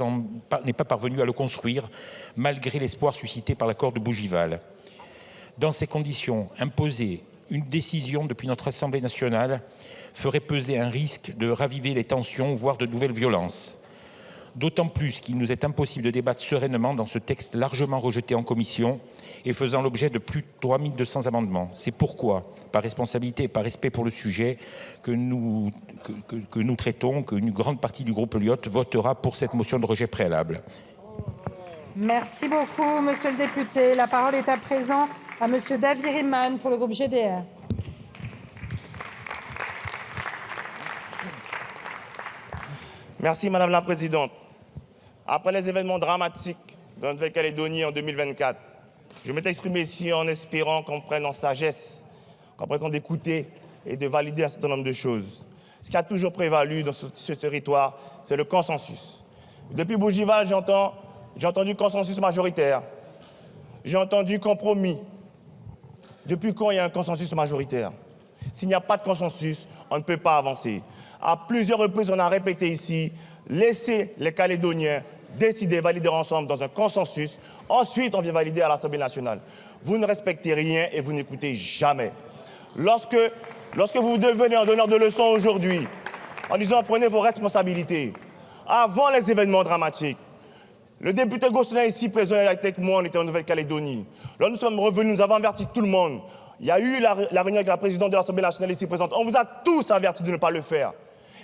parvenu à le construire, malgré l'espoir suscité par l'accord de Bougival. Dans ces conditions, imposer une décision depuis notre Assemblée nationale ferait peser un risque de raviver les tensions, voire de nouvelles violences. D'autant plus qu'il nous est impossible de débattre sereinement dans ce texte largement rejeté en commission et faisant l'objet de plus de 3200 amendements. C'est pourquoi, par responsabilité et par respect pour le sujet que nous traitons, qu'une grande partie du groupe Lyotte votera pour cette motion de rejet préalable. Merci beaucoup, monsieur le député. La parole est à présent à monsieur David Riemann pour le groupe GDR. Merci Madame la Présidente. Après les événements dramatiques de Nouvelle-Calédonie en 2024, je m'étais exprimé ici en espérant qu'on prenne en sagesse, qu'on prenne d'écouter et de valider un certain nombre de choses. Ce qui a toujours prévalu dans ce territoire, c'est le consensus. Depuis Bougival, j'ai entendu consensus majoritaire, j'ai entendu compromis. Depuis quand il y a un consensus majoritaire? S'il n'y a pas de consensus, on ne peut pas avancer. À plusieurs reprises, on a répété ici, laissez les Calédoniens décider, valider ensemble dans un consensus. Ensuite, on vient valider à l'Assemblée nationale. Vous ne respectez rien et vous n'écoutez jamais. Lorsque vous devenez un donneur de leçons aujourd'hui, en disant prenez vos responsabilités, avant les événements dramatiques, le député Gosselin ici présent avec moi, on était en Nouvelle-Calédonie. Là, nous sommes revenus, nous avons averti tout le monde. Il y a eu la réunion avec la présidente de l'Assemblée nationale ici présente. On vous a tous avertis de ne pas le faire.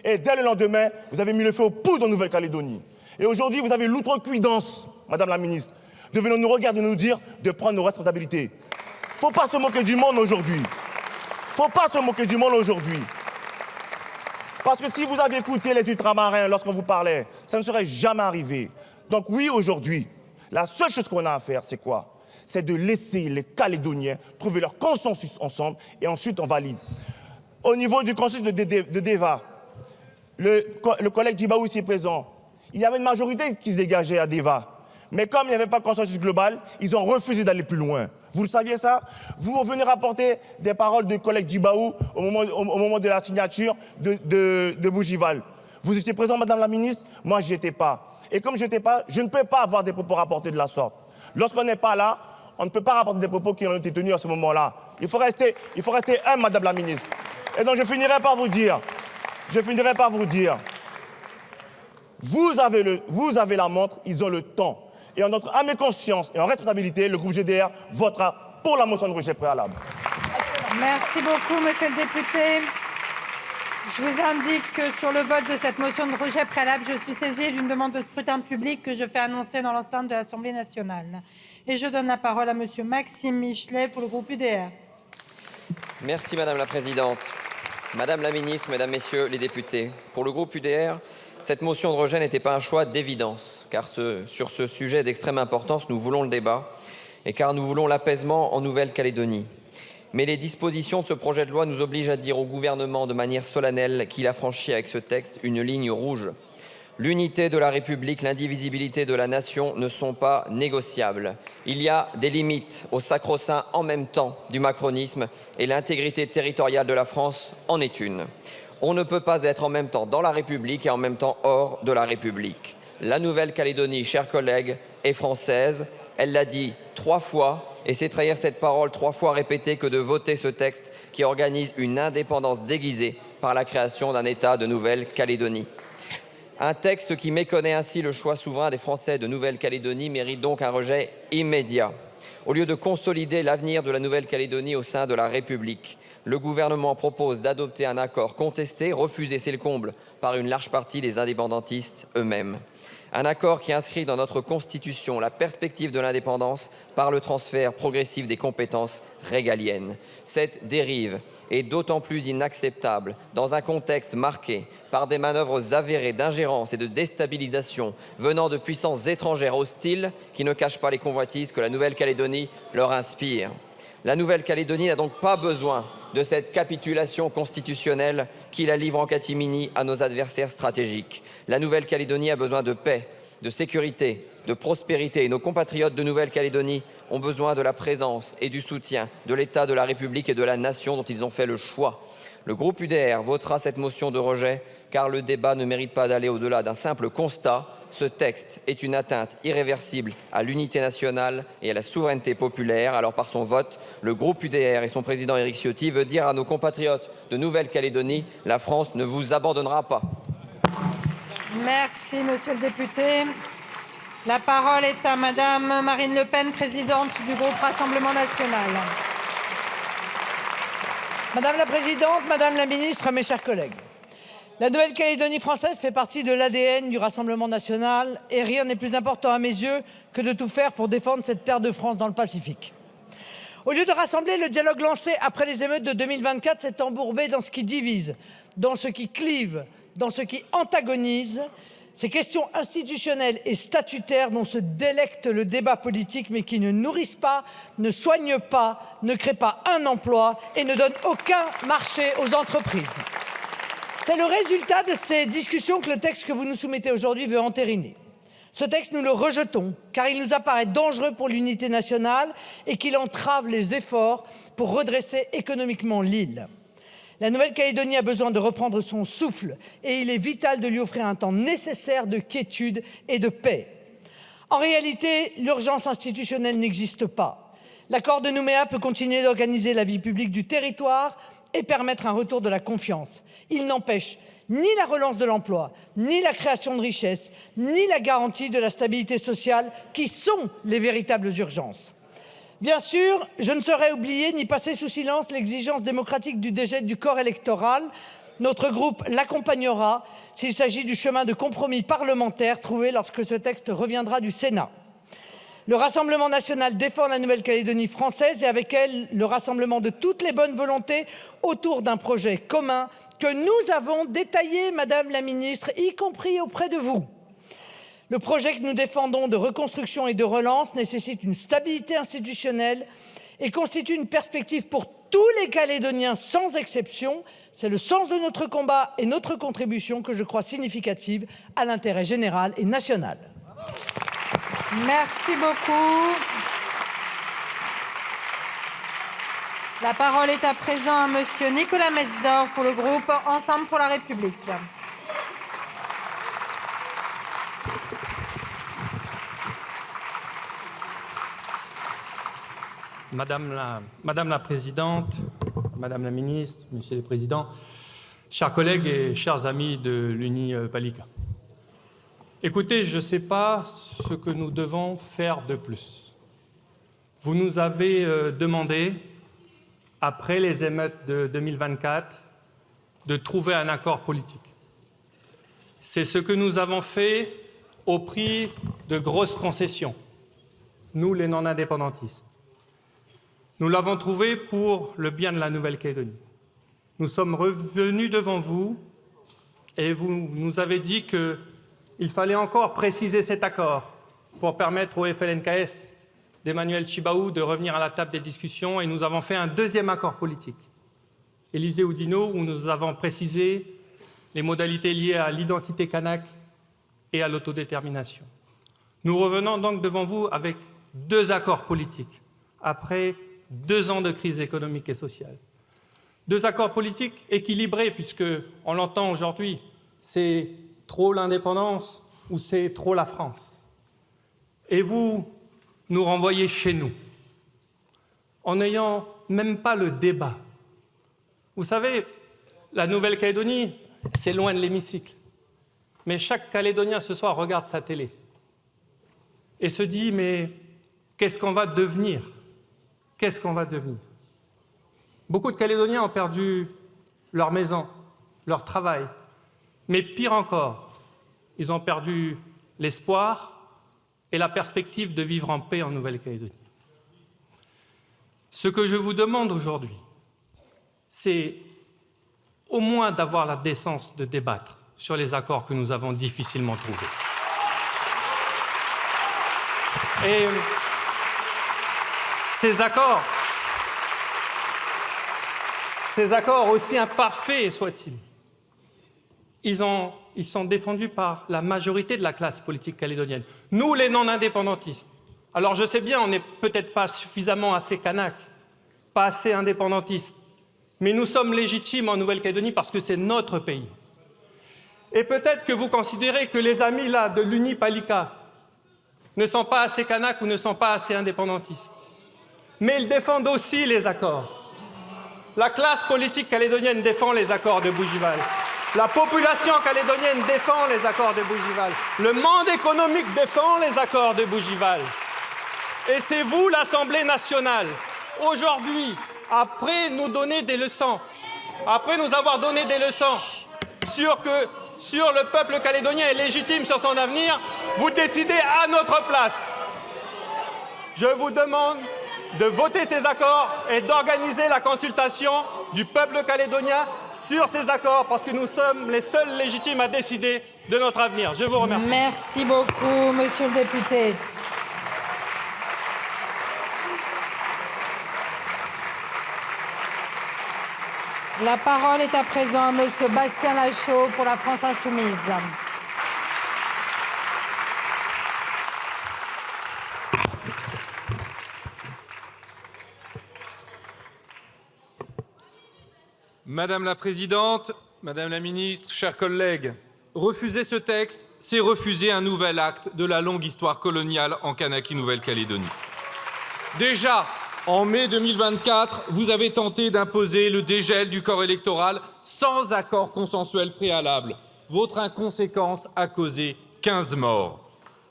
Et dès le lendemain, vous avez mis le feu aux poudres en Nouvelle-Calédonie. Et aujourd'hui, vous avez l'outrecuidance, Madame la ministre, de venir nous regarder et nous dire de prendre nos responsabilités. Il ne faut pas se moquer du monde aujourd'hui. Il ne faut pas se moquer du monde aujourd'hui. Parce que si vous aviez écouté les ultramarins lorsqu'on vous parlait, ça ne serait jamais arrivé. Donc oui, aujourd'hui, la seule chose qu'on a à faire, c'est quoi? C'est de laisser les Calédoniens trouver leur consensus ensemble et ensuite on valide. Au niveau du consensus de Deva, le collègue Djibaou ici présent, il y avait une majorité qui se dégageait à Deva. Mais comme il n'y avait pas de consensus global, ils ont refusé d'aller plus loin. Vous le saviez ça? Vous venez rapporter des paroles du collègue Djibaou au moment de la signature de Bougival. Vous étiez présent, Madame la ministre? Moi, je n'y étais pas. Et comme je n'étais pas, je ne peux pas avoir des propos rapportés de la sorte. Lorsqu'on n'est pas là, on ne peut pas rapporter des propos qui ont été tenus à ce moment-là. Il faut rester humble, Madame la ministre. Et donc je finirai par vous dire, vous avez la montre, ils ont le temps. Et en notre âme et conscience et en responsabilité, le groupe GDR votera pour la motion de rejet préalable. Merci beaucoup, monsieur le député. Je vous indique que sur le vote de cette motion de rejet préalable, je suis saisie d'une demande de scrutin public que je fais annoncer dans l'enceinte de l'Assemblée nationale. Et je donne la parole à monsieur Maxime Michelet pour le groupe UDR. Merci Madame la Présidente. Madame la Ministre, Mesdames, Messieurs les députés, pour le groupe UDR, cette motion de rejet n'était pas un choix d'évidence, car sur ce sujet d'extrême importance, nous voulons le débat et car nous voulons l'apaisement en Nouvelle-Calédonie. Mais les dispositions de ce projet de loi nous obligent à dire au gouvernement de manière solennelle qu'il a franchi avec ce texte une ligne rouge. L'unité de la République, l'indivisibilité de la nation ne sont pas négociables. Il y a des limites au sacro-saint en même temps du macronisme et l'intégrité territoriale de la France en est une. On ne peut pas être en même temps dans la République et en même temps hors de la République. La Nouvelle-Calédonie, chers collègues, est française. Elle l'a dit 3 fois et c'est trahir cette parole 3 fois répétée que de voter ce texte qui organise une indépendance déguisée par la création d'un État de Nouvelle-Calédonie. Un texte qui méconnaît ainsi le choix souverain des Français de Nouvelle-Calédonie mérite donc un rejet immédiat. Au lieu de consolider l'avenir de la Nouvelle-Calédonie au sein de la République, le gouvernement propose d'adopter un accord contesté, refusé, c'est le comble, par une large partie des indépendantistes eux-mêmes. Un accord qui inscrit dans notre Constitution la perspective de l'indépendance par le transfert progressif des compétences régaliennes. Cette dérive est d'autant plus inacceptable dans un contexte marqué par des manœuvres avérées d'ingérence et de déstabilisation venant de puissances étrangères hostiles qui ne cachent pas les convoitises que la Nouvelle-Calédonie leur inspire. La Nouvelle-Calédonie n'a donc pas besoin de cette capitulation constitutionnelle qui la livre en catimini à nos adversaires stratégiques. La Nouvelle-Calédonie a besoin de paix, de sécurité, de prospérité. Et nos compatriotes de Nouvelle-Calédonie ont besoin de la présence et du soutien de l'État, de la République et de la nation dont ils ont fait le choix. Le groupe UDR votera cette motion de rejet car le débat ne mérite pas d'aller au-delà d'un simple constat. Ce texte est une atteinte irréversible à l'unité nationale et à la souveraineté populaire. Alors par son vote, le groupe UDR et son président Éric Ciotti veut dire à nos compatriotes de Nouvelle-Calédonie, la France ne vous abandonnera pas. Merci, monsieur le député. La parole est à madame Marine Le Pen, présidente du groupe Rassemblement national. Madame la présidente, madame la ministre, mes chers collègues. La Nouvelle-Calédonie française fait partie de l'ADN du Rassemblement national et rien n'est plus important à mes yeux que de tout faire pour défendre cette terre de France dans le Pacifique. Au lieu de rassembler, le dialogue lancé après les émeutes de 2024 s'est embourbé dans ce qui divise, dans ce qui clive, dans ce qui antagonise. Ces questions institutionnelles et statutaires dont se délecte le débat politique mais qui ne nourrissent pas, ne soignent pas, ne créent pas un emploi et ne donnent aucun marché aux entreprises. C'est le résultat de ces discussions que le texte que vous nous soumettez aujourd'hui veut entériner. Ce texte, nous le rejetons car il nous apparaît dangereux pour l'unité nationale et qu'il entrave les efforts pour redresser économiquement l'île. La Nouvelle-Calédonie a besoin de reprendre son souffle et il est vital de lui offrir un temps nécessaire de quiétude et de paix. En réalité, l'urgence institutionnelle n'existe pas. L'accord de Nouméa peut continuer d'organiser la vie publique du territoire et permettre un retour de la confiance. Il n'empêche ni la relance de l'emploi, ni la création de richesses, ni la garantie de la stabilité sociale qui sont les véritables urgences. Bien sûr, je ne saurais oublier ni passer sous silence l'exigence démocratique du dégel du corps électoral. Notre groupe l'accompagnera s'il s'agit du chemin de compromis parlementaire trouvé lorsque ce texte reviendra du Sénat. Le Rassemblement national défend la Nouvelle-Calédonie française et avec elle le rassemblement de toutes les bonnes volontés autour d'un projet commun que nous avons détaillé, Madame la Ministre, y compris auprès de vous. Le projet que nous défendons de reconstruction et de relance nécessite une stabilité institutionnelle et constitue une perspective pour tous les Calédoniens sans exception. C'est le sens de notre combat et notre contribution que je crois significative à l'intérêt général et national. Merci beaucoup. La parole est à présent à monsieur Nicolas Metzdorf pour le groupe Ensemble pour la République. Madame la Présidente, Madame la Ministre, Monsieur le Président, chers collègues et chers amis de l'Uni Palika. Écoutez, je ne sais pas ce que nous devons faire de plus. Vous nous avez demandé, après les émeutes de 2024, de trouver un accord politique. C'est ce que nous avons fait au prix de grosses concessions, nous les non-indépendantistes. Nous l'avons trouvé pour le bien de la Nouvelle-Calédonie. Nous sommes revenus devant vous et vous nous avez dit qu'il fallait encore préciser cet accord pour permettre au FLNKS d'Emmanuel Chibaou de revenir à la table des discussions et nous avons fait un deuxième accord politique, Élysée Oudinot, où nous avons précisé les modalités liées à l'identité kanak et à l'autodétermination. Nous revenons donc devant vous avec deux accords politiques, après 2 ans de crise économique et sociale. 2 accords politiques équilibrés, puisque, on l'entend aujourd'hui, c'est trop l'indépendance ou c'est trop la France. Et vous nous renvoyez chez nous, en n'ayant même pas le débat. Vous savez, la Nouvelle-Calédonie, c'est loin de l'hémicycle. Mais chaque Calédonien ce soir regarde sa télé et se dit, mais qu'est-ce qu'on va devenir ? Qu'est-ce qu'on va devenir ? Beaucoup de Calédoniens ont perdu leur maison, leur travail, mais pire encore, ils ont perdu l'espoir et la perspective de vivre en paix en Nouvelle-Calédonie. Ce que je vous demande aujourd'hui, c'est au moins d'avoir la décence de débattre sur les accords que nous avons difficilement trouvés. Et ces accords, aussi imparfaits soient-ils, ils ont ils sont défendus par la majorité de la classe politique calédonienne. Nous, les non-indépendantistes. Alors je sais bien, on n'est peut-être pas suffisamment assez kanak, pas assez indépendantistes, mais nous sommes légitimes en Nouvelle-Calédonie parce que c'est notre pays. Et peut-être que vous considérez que les amis là de l'Uni-Palika ne sont pas assez kanak ou ne sont pas assez indépendantistes. Mais ils défendent aussi les accords. La classe politique calédonienne défend les accords de Bougival. La population calédonienne défend les accords de Bougival. Le monde économique défend les accords de Bougival. Et c'est vous, l'Assemblée nationale, aujourd'hui, après nous donner des leçons, après nous avoir donné des leçons sur le peuple calédonien est légitime sur son avenir, vous décidez à notre place. Je vous demande de voter ces accords et d'organiser la consultation du peuple calédonien sur ces accords, parce que nous sommes les seuls légitimes à décider de notre avenir. Je vous remercie. Merci beaucoup, monsieur le député. La parole est à présent à monsieur Bastien Lachaud pour la France Insoumise. Madame la Présidente, Madame la Ministre, chers collègues, refuser ce texte, c'est refuser un nouvel acte de la longue histoire coloniale en Kanaki Nouvelle-Calédonie. Déjà, en mai 2024, vous avez tenté d'imposer le dégel du corps électoral sans accord consensuel préalable. Votre inconséquence a causé 15 morts.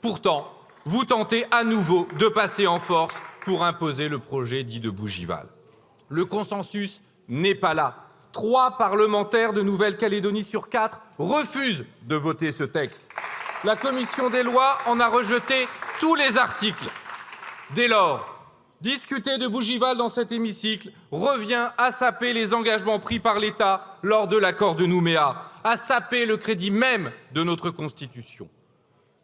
Pourtant, vous tentez à nouveau de passer en force pour imposer le projet dit de Bougival. Le consensus n'est pas là. 3 parlementaires de Nouvelle-Calédonie sur 4 refusent de voter ce texte. La commission des lois en a rejeté tous les articles. Dès lors, discuter de Bougival dans cet hémicycle revient à saper les engagements pris par l'État lors de l'accord de Nouméa, à saper le crédit même de notre Constitution.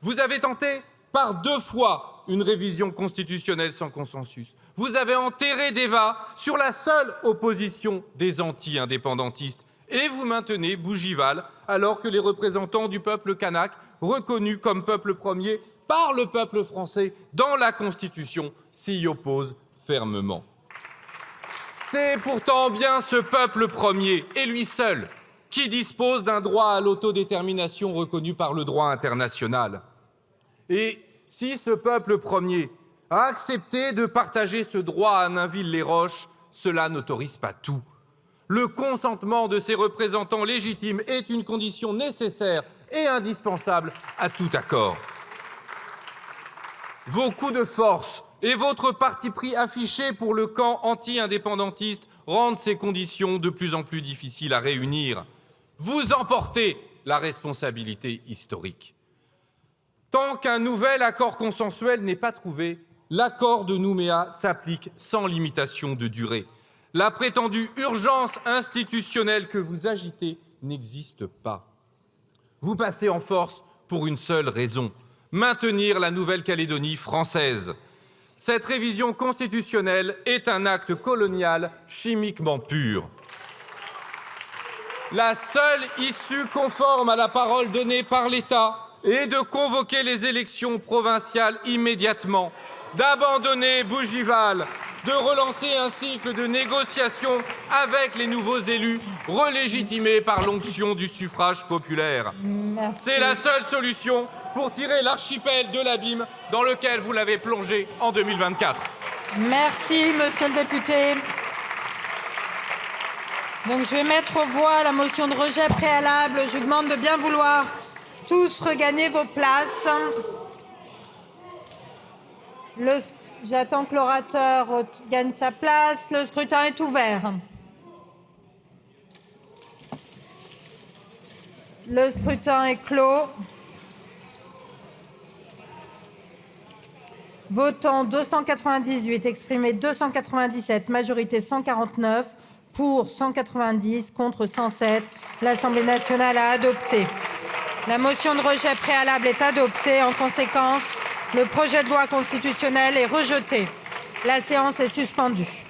Vous avez tenté par 2 fois une révision constitutionnelle sans consensus. Vous avez enterré débat sur la seule opposition des anti-indépendantistes et vous maintenez Bougival alors que les représentants du peuple kanak, reconnus comme peuple premier par le peuple français dans la Constitution, s'y opposent fermement. C'est pourtant bien ce peuple premier, et lui seul, qui dispose d'un droit à l'autodétermination reconnu par le droit international. Et si ce peuple premier a accepté de partager ce droit à Nainville-les-Roches, cela n'autorise pas tout. Le consentement de ses représentants légitimes est une condition nécessaire et indispensable à tout accord. Vos coups de force et votre parti pris affiché pour le camp anti-indépendantiste rendent ces conditions de plus en plus difficiles à réunir. Vous en portez la responsabilité historique. Tant qu'un nouvel accord consensuel n'est pas trouvé, l'accord de Nouméa s'applique sans limitation de durée. La prétendue urgence institutionnelle que vous agitez n'existe pas. Vous passez en force pour une seule raison: maintenir la Nouvelle-Calédonie française. Cette révision constitutionnelle est un acte colonial chimiquement pur. La seule issue conforme à la parole donnée par l'État est de convoquer les élections provinciales immédiatement, d'abandonner Bougival, de relancer un cycle de négociations avec les nouveaux élus relégitimés par l'onction du suffrage populaire. C'est la seule solution pour tirer l'archipel de l'abîme dans lequel vous l'avez plongé en 2024. Merci, monsieur le député. Donc, je vais mettre aux voix la motion de rejet préalable. Je vous demande de bien vouloir tous regagner vos places. J'attends que l'orateur gagne sa place. Le scrutin est ouvert. Le scrutin est clos. Votant 298, exprimé 297, majorité 149, pour 190, contre 107. L'Assemblée nationale a adopté. La motion de rejet préalable est adoptée. En conséquence, le projet de loi constitutionnelle est rejeté. La séance est suspendue.